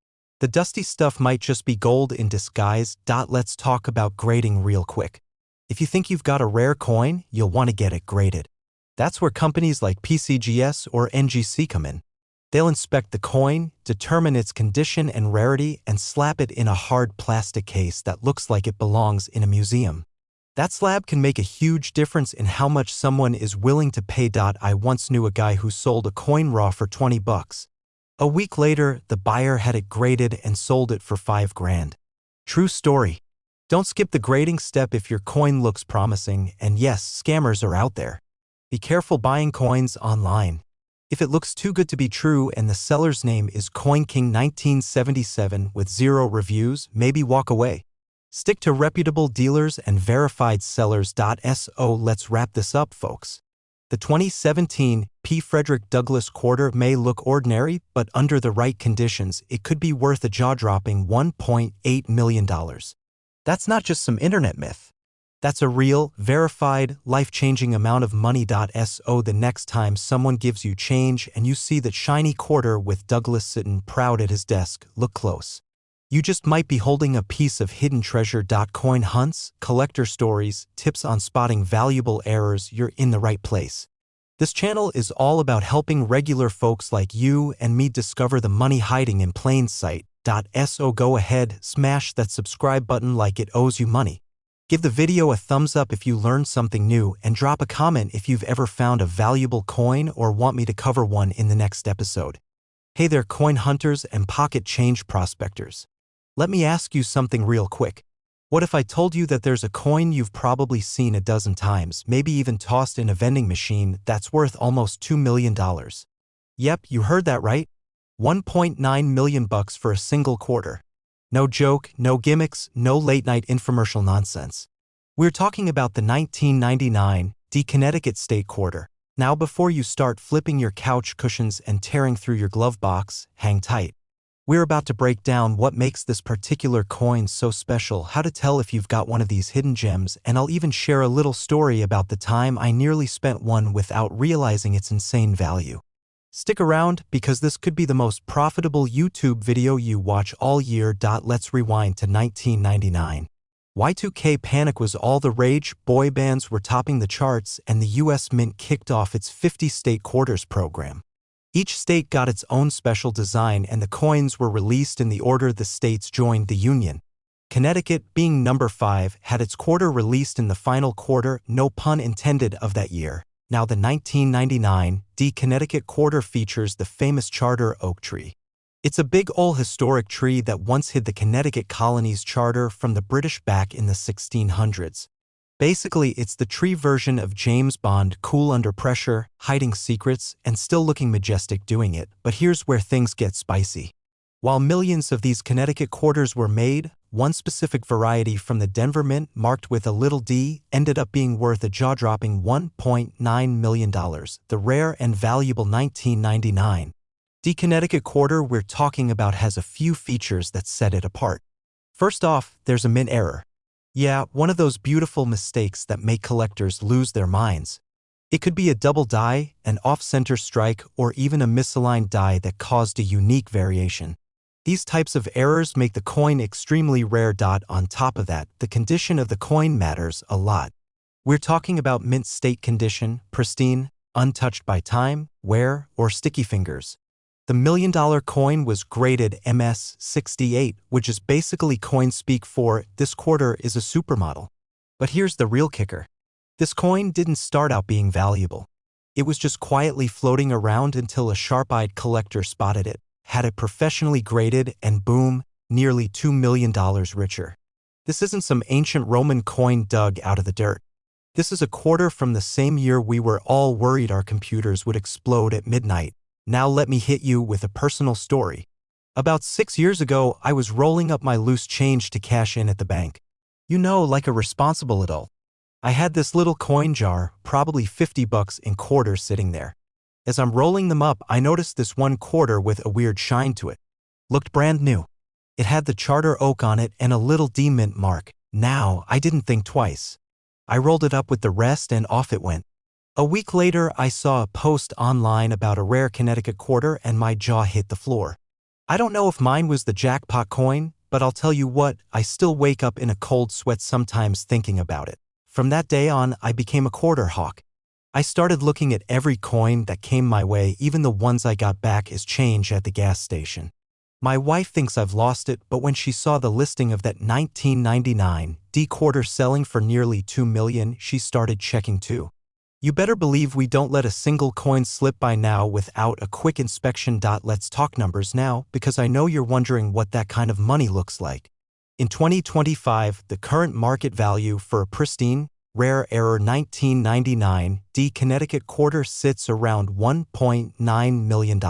The dusty stuff might just be gold in disguise. Let's talk about grading real quick. If you think you've got a rare coin, you'll want to get it graded. That's where companies like PCGS or NGC come in. They'll inspect the coin, determine its condition and rarity, and slap it in a hard plastic case that looks like it belongs in a museum. That slab can make a huge difference in how much someone is willing to pay. I once knew a guy who sold a coin raw for $20. A week later, the buyer had it graded and sold it for $5,000. True story. Don't skip the grading step if your coin looks promising, and yes, scammers are out there. Be careful buying coins online. If it looks too good to be true and the seller's name is CoinKing 1977 with 0 reviews, maybe walk away. Stick to reputable dealers and verified sellers. So let's wrap this up, folks. The 2017 P. Frederick Douglass quarter may look ordinary, but under the right conditions, it could be worth a jaw-dropping $1.8 million. That's not just some internet myth. That's a real, verified, life-changing amount of money. So the next time someone gives you change and you see that shiny quarter with Douglass sitting proud at his desk, look close. You just might be holding a piece of hidden treasure. Coin hunts, collector stories, tips on spotting valuable errors, you're in the right place. This channel is all about helping regular folks like you and me discover the money hiding in plain sight. So go ahead, smash that subscribe button like it owes you money. Give the video a thumbs up if you learned something new and drop a comment if you've ever found a valuable coin or want me to cover one in the next episode. Hey there, coin hunters and pocket change prospectors. Let me ask you something real quick. What if I told you that there's a coin you've probably seen a dozen times, maybe even tossed in a vending machine, that's worth almost $2 million? Yep, you heard that right. $1.9 million for a single quarter. No joke, no gimmicks, no late-night infomercial nonsense. We're talking about the 1999 Connecticut State Quarter. Now before you start flipping your couch cushions and tearing through your glove box, hang tight. We're about to break down what makes this particular coin so special, how to tell if you've got one of these hidden gems, and I'll even share a little story about the time I nearly spent one without realizing its insane value. Stick around, because this could be the most profitable YouTube video you watch all year. Let's rewind to 1999. Y2K panic was all the rage, boy bands were topping the charts, and the U.S. Mint kicked off its 50-state quarters program. Each state got its own special design, and the coins were released in the order the states joined the Union. Connecticut, being number 5, had its quarter released in the final quarter, no pun intended, of that year. Now the 1999 Connecticut quarter features the famous charter oak tree. It's a big old historic tree that once hid the Connecticut colony's charter from the British back in the 1600s. Basically, it's the tree version of James Bond, cool under pressure, hiding secrets, and still looking majestic doing it. But here's where things get spicy. While millions of these Connecticut quarters were made, one specific variety from the Denver Mint, marked with a little d, ended up being worth a jaw-dropping $1.9 million, the rare and valuable 1999 Connecticut quarter we're talking about has a few features that set it apart. First off, there's a mint error. Yeah, one of those beautiful mistakes that make collectors lose their minds. It could be a double die, an off-center strike, or even a misaligned die that caused a unique variation. These types of errors make the coin extremely rare. On top of that, the condition of the coin matters a lot. We're talking about mint state condition, pristine, untouched by time, wear, or sticky fingers. The $1 million coin was graded MS-68, which is basically coin speak for this quarter is a supermodel. But here's the real kicker. This coin didn't start out being valuable. It was just quietly floating around until a sharp-eyed collector spotted it, had it professionally graded, and boom, nearly $2 million richer. This isn't some ancient Roman coin dug out of the dirt. This is a quarter from the same year we were all worried our computers would explode at midnight. Now let me hit you with a personal story. About 6 years ago, I was rolling up my loose change to cash in at the bank. You know, like a responsible adult. I had this little coin jar, probably $50 in quarters, sitting there. As I'm rolling them up, I noticed this one quarter with a weird shine to it. Looked brand new. It had the charter oak on it and a little D mint mark. Now, I didn't think twice. I rolled it up with the rest and off it went. A week later, I saw a post online about a rare Connecticut quarter and my jaw hit the floor. I don't know if mine was the jackpot coin, but I'll tell you what, I still wake up in a cold sweat sometimes thinking about it. From that day on, I became a quarter hawk. I started looking at every coin that came my way, even the ones I got back as change at the gas station. My wife thinks I've lost it, but when she saw the listing of that 1999 quarter selling for nearly $2 million, she started checking too. You better believe we don't let a single coin slip by now without a quick inspection. Let's talk numbers now, because I know you're wondering what that kind of money looks like. In 2025, the current market value for a pristine, rare error 1999 Connecticut quarter sits around $1.9 million.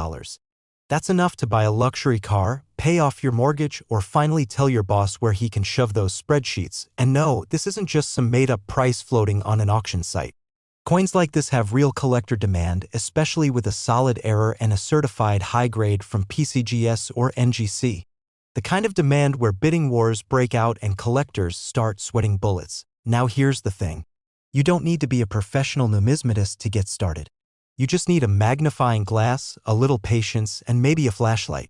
That's enough to buy a luxury car, pay off your mortgage, or finally tell your boss where he can shove those spreadsheets. And no, this isn't just some made-up price floating on an auction site. Coins like this have real collector demand, especially with a solid error and a certified high grade from PCGS or NGC. The kind of demand where bidding wars break out and collectors start sweating bullets. Now here's the thing. You don't need to be a professional numismatist to get started. You just need a magnifying glass, a little patience, and maybe a flashlight.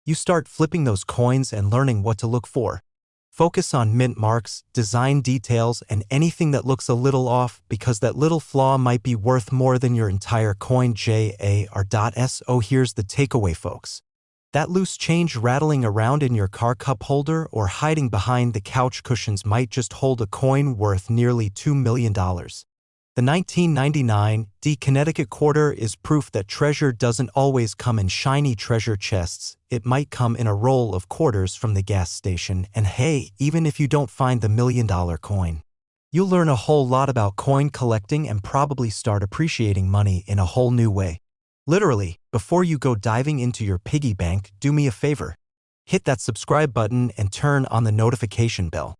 You start flipping those coins and learning what to look for. Focus on mint marks, design details, and anything that looks a little off, because that little flaw might be worth more than your entire coin. JAR.SO. Here's the takeaway, folks. That loose change rattling around in your car cup holder or hiding behind the couch cushions might just hold a coin worth nearly $2 million. The 1999 Connecticut quarter is proof that treasure doesn't always come in shiny treasure chests. It might come in a roll of quarters from the gas station, and hey, even if you don't find the $1 million coin, you'll learn a whole lot about coin collecting and probably start appreciating money in a whole new way. Literally, before you go diving into your piggy bank, do me a favor. Hit that subscribe button and turn on the notification bell.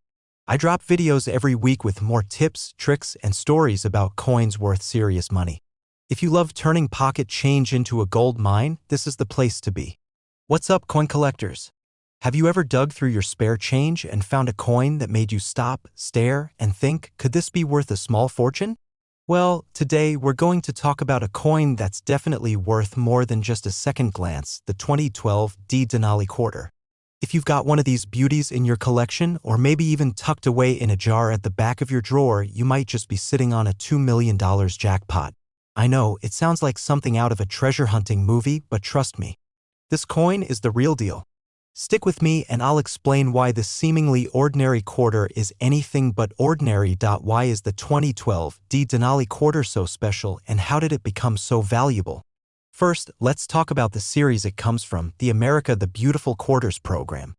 I drop videos every week with more tips, tricks, and stories about coins worth serious money. If you love turning pocket change into a gold mine, this is the place to be. What's up, coin collectors? Have you ever dug through your spare change and found a coin that made you stop, stare, and think, could this be worth a small fortune? Well, today we're going to talk about a coin that's definitely worth more than just a second glance, the 2012 Denali quarter. If you've got one of these beauties in your collection, or maybe even tucked away in a jar at the back of your drawer, you might just be sitting on a $2 million jackpot. I know, it sounds like something out of a treasure hunting movie, but trust me, this coin is the real deal. Stick with me and I'll explain why this seemingly ordinary quarter is anything but ordinary. Why is the 2012 Denali quarter so special, and how did it become so valuable? First, let's talk about the series it comes from, the America the Beautiful Quarters program.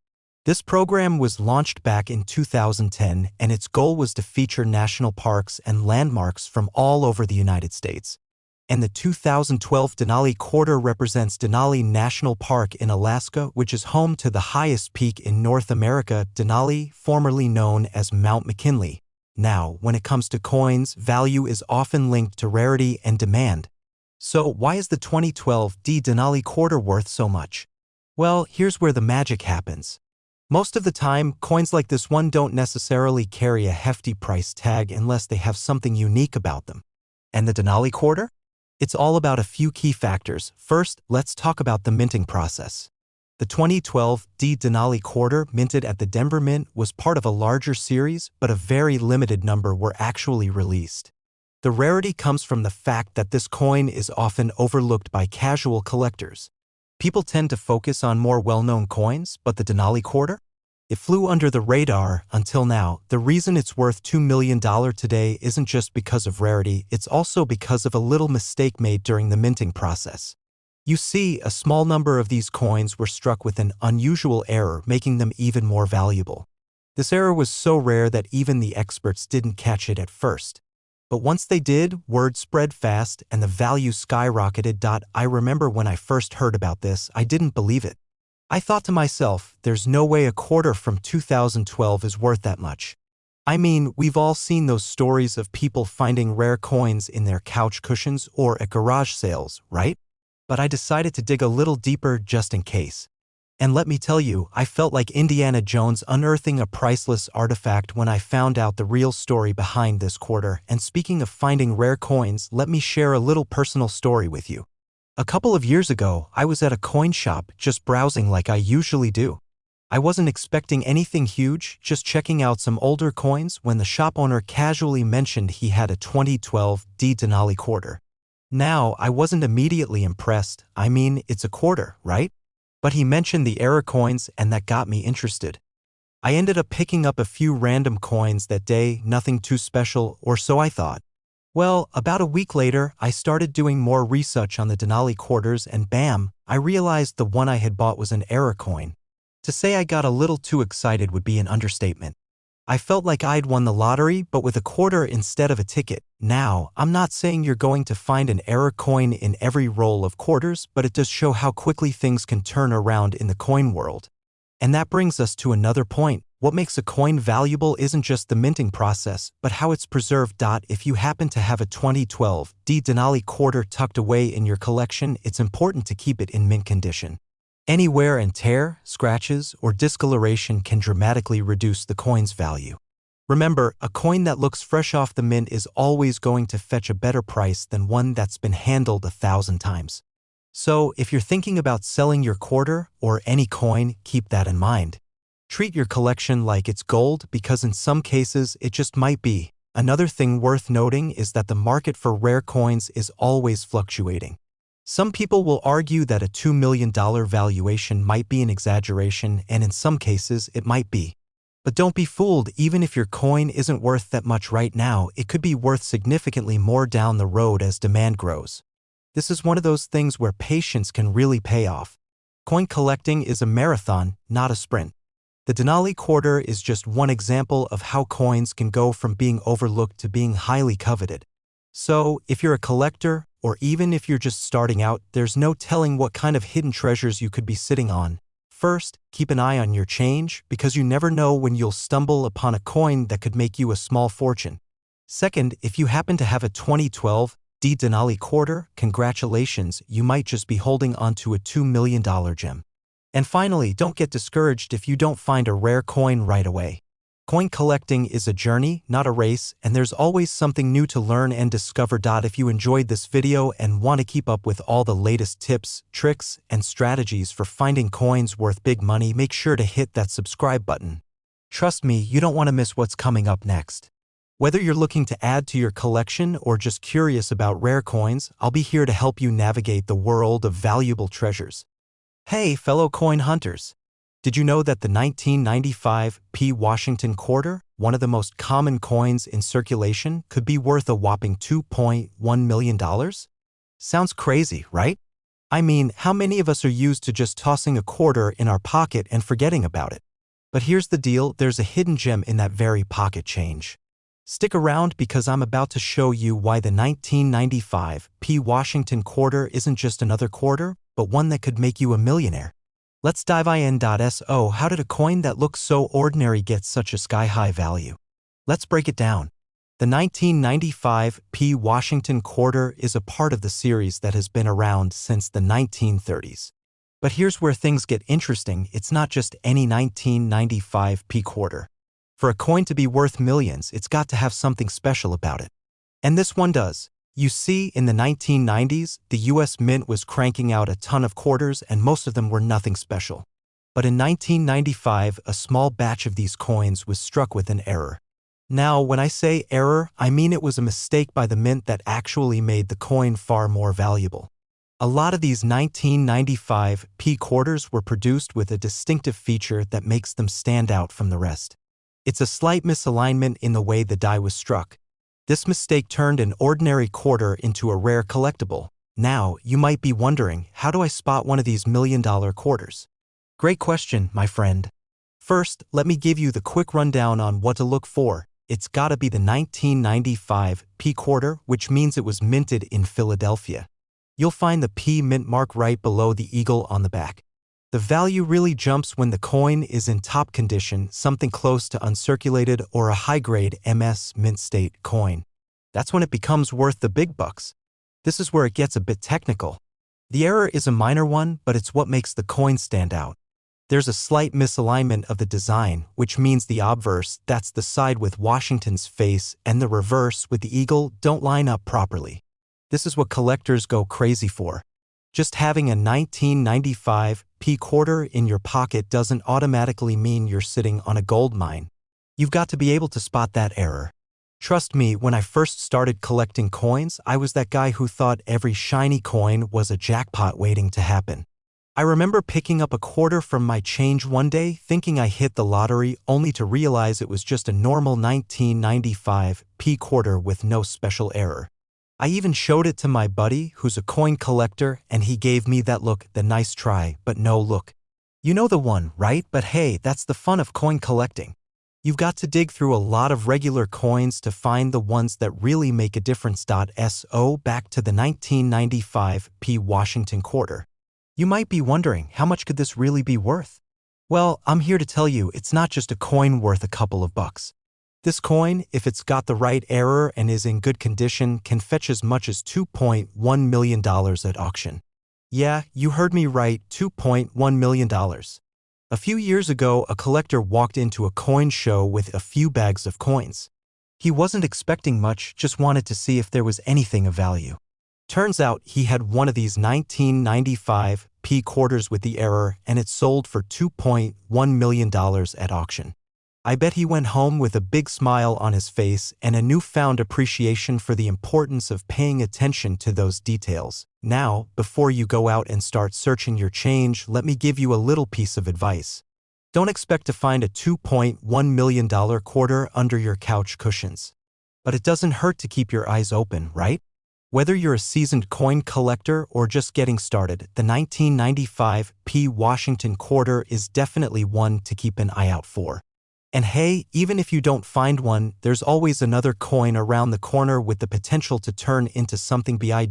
This program was launched back in 2010, and its goal was to feature national parks and landmarks from all over the United States. And the 2012 Denali quarter represents Denali National Park in Alaska, which is home to the highest peak in North America, Denali, formerly known as Mount McKinley. Now, when it comes to coins, value is often linked to rarity and demand. So why is the 2012 Denali quarter worth so much? Well, here's where the magic happens. Most of the time, coins like this one don't necessarily carry a hefty price tag unless they have something unique about them. And the Denali quarter? It's all about a few key factors. First, let's talk about the minting process. The 2012 Denali quarter, minted at the Denver Mint, was part of a larger series, but a very limited number were actually released. The rarity comes from the fact that this coin is often overlooked by casual collectors. People tend to focus on more well-known coins, but the Denali quarter? It flew under the radar until now. The reason it's worth $2 million today isn't just because of rarity, it's also because of a little mistake made during the minting process. You see, a small number of these coins were struck with an unusual error, making them even more valuable. This error was so rare that even the experts didn't catch it at first. But once they did, word spread fast and the value skyrocketed. I remember when I first heard about this, I didn't believe it. I thought to myself, there's no way a quarter from 2012 is worth that much. I mean, we've all seen those stories of people finding rare coins in their couch cushions or at garage sales, right? But I decided to dig a little deeper just in case. And let me tell you, I felt like Indiana Jones unearthing a priceless artifact when I found out the real story behind this quarter. And speaking of finding rare coins, let me share a little personal story with you. A couple of years ago, I was at a coin shop just browsing like I usually do. I wasn't expecting anything huge, just checking out some older coins when the shop owner casually mentioned he had a 2012 Denali quarter. Now, I wasn't immediately impressed. I mean, it's a quarter, right? But he mentioned the error coins and that got me interested. I ended up picking up a few random coins that day, nothing too special, or so I thought. Well, about a week later, I started doing more research on the Denali quarters and bam, I realized the one I had bought was an error coin. To say I got a little too excited would be an understatement. I felt like I'd won the lottery, but with a quarter instead of a ticket. Now, I'm not saying you're going to find an error coin in every roll of quarters, but it does show how quickly things can turn around in the coin world. And that brings us to another point. What makes a coin valuable isn't just the minting process, but how it's preserved. If you happen to have a 2012 Denali quarter tucked away in your collection, it's important to keep it in mint condition. Any wear and tear, scratches, or discoloration can dramatically reduce the coin's value. Remember, a coin that looks fresh off the mint is always going to fetch a better price than one that's been handled 1,000 times. So, if you're thinking about selling your quarter or any coin, keep that in mind. Treat your collection like it's gold because in some cases it just might be. Another thing worth noting is that the market for rare coins is always fluctuating. Some people will argue that a $2 million valuation might be an exaggeration, and in some cases it might be. But don't be fooled, even if your coin isn't worth that much right now, it could be worth significantly more down the road as demand grows. This is one of those things where patience can really pay off. Coin collecting is a marathon, not a sprint. The Denali quarter is just one example of how coins can go from being overlooked to being highly coveted. So, if you're a collector, or even if you're just starting out, there's no telling what kind of hidden treasures you could be sitting on. First, keep an eye on your change, because you never know when you'll stumble upon a coin that could make you a small fortune. Second, if you happen to have a 2012 Denali quarter, congratulations, you might just be holding onto a $2 million gem. And finally, don't get discouraged if you don't find a rare coin right away. Coin collecting is a journey, not a race, and there's always something new to learn and discover. If you enjoyed this video and want to keep up with all the latest tips, tricks, and strategies for finding coins worth big money, make sure to hit that subscribe button. Trust me, you don't want to miss what's coming up next. Whether you're looking to add to your collection or just curious about rare coins, I'll be here to help you navigate the world of valuable treasures. Hey, fellow coin hunters! Did you know that the 1995 Washington quarter, one of the most common coins in circulation, could be worth a whopping $2.1 million? Sounds crazy, right? I mean, how many of us are used to just tossing a quarter in our pocket and forgetting about it? But here's the deal, there's a hidden gem in that very pocket change. Stick around because I'm about to show you why the 1995 Washington quarter isn't just another quarter, but one that could make you a millionaire. Let's dive in. So, how did a coin that looks so ordinary get such a sky-high value? Let's break it down. The 1995 Washington quarter is a part of the series that has been around since the 1930s. But here's where things get interesting, it's not just any 1995 quarter. For a coin to be worth millions, it's got to have something special about it. And this one does. You see, in the 1990s, the US Mint was cranking out a ton of quarters and most of them were nothing special. But in 1995, a small batch of these coins was struck with an error. Now, when I say error, I mean it was a mistake by the mint that actually made the coin far more valuable. A lot of these 1995 quarters were produced with a distinctive feature that makes them stand out from the rest. It's a slight misalignment in the way the die was struck. This mistake turned an ordinary quarter into a rare collectible. Now, you might be wondering, how do I spot one of these million-dollar quarters? Great question, my friend. First, let me give you the quick rundown on what to look for. It's gotta be the 1995 quarter, which means it was minted in Philadelphia. You'll find the P mint mark right below the eagle on the back. The value really jumps when the coin is in top condition, something close to uncirculated or a high-grade MS mint state coin. That's when it becomes worth the big bucks. This is where it gets a bit technical. The error is a minor one, but it's what makes the coin stand out. There's a slight misalignment of the design, which means the obverse, that's the side with Washington's face, and the reverse with the eagle don't line up properly. This is what collectors go crazy for. Just having a 1995 quarter in your pocket doesn't automatically mean you're sitting on a gold mine. You've got to be able to spot that error. Trust me, when I first started collecting coins, I was that guy who thought every shiny coin was a jackpot waiting to happen. I remember picking up a quarter from my change one day, thinking I hit the lottery, only to realize it was just a normal 1995 quarter with no special error. I even showed it to my buddy, who's a coin collector, and he gave me that look, the nice try, but no look. You know the one, right? But hey, that's the fun of coin collecting. You've got to dig through a lot of regular coins to find the ones that really make a difference. So back to the 1995 Washington quarter. You might be wondering, how much could this really be worth? Well, I'm here to tell you, it's not just a coin worth a couple of bucks. This coin, if it's got the right error and is in good condition, can fetch as much as $2.1 million at auction. Yeah, you heard me right, $2.1 million. A few years ago, a collector walked into a coin show with a few bags of coins. He wasn't expecting much, just wanted to see if there was anything of value. Turns out he had one of these 1995 quarters with the error, and it sold for $2.1 million at auction. I bet he went home with a big smile on his face and a newfound appreciation for the importance of paying attention to those details. Now, before you go out and start searching your change, let me give you a little piece of advice. Don't expect to find a $2.1 million quarter under your couch cushions. But it doesn't hurt to keep your eyes open, right? Whether you're a seasoned coin collector or just getting started, the 1995 P. Washington quarter is definitely one to keep an eye out for. And hey, even if you don't find one, there's always another coin around the corner with the potential to turn into something big.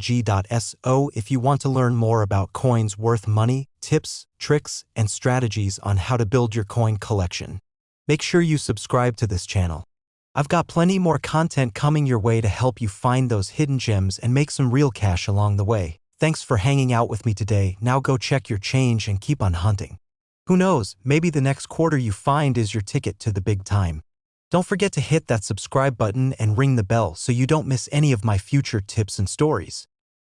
So if you want to learn more about coins worth money, tips, tricks, and strategies on how to build your coin collection, make sure you subscribe to this channel. I've got plenty more content coming your way to help you find those hidden gems and make some real cash along the way. Thanks for hanging out with me today. Now go check your change and keep on hunting. Who knows, maybe the next quarter you find is your ticket to the big time. Don't forget to hit that subscribe button and ring the bell so you don't miss any of my future tips and stories.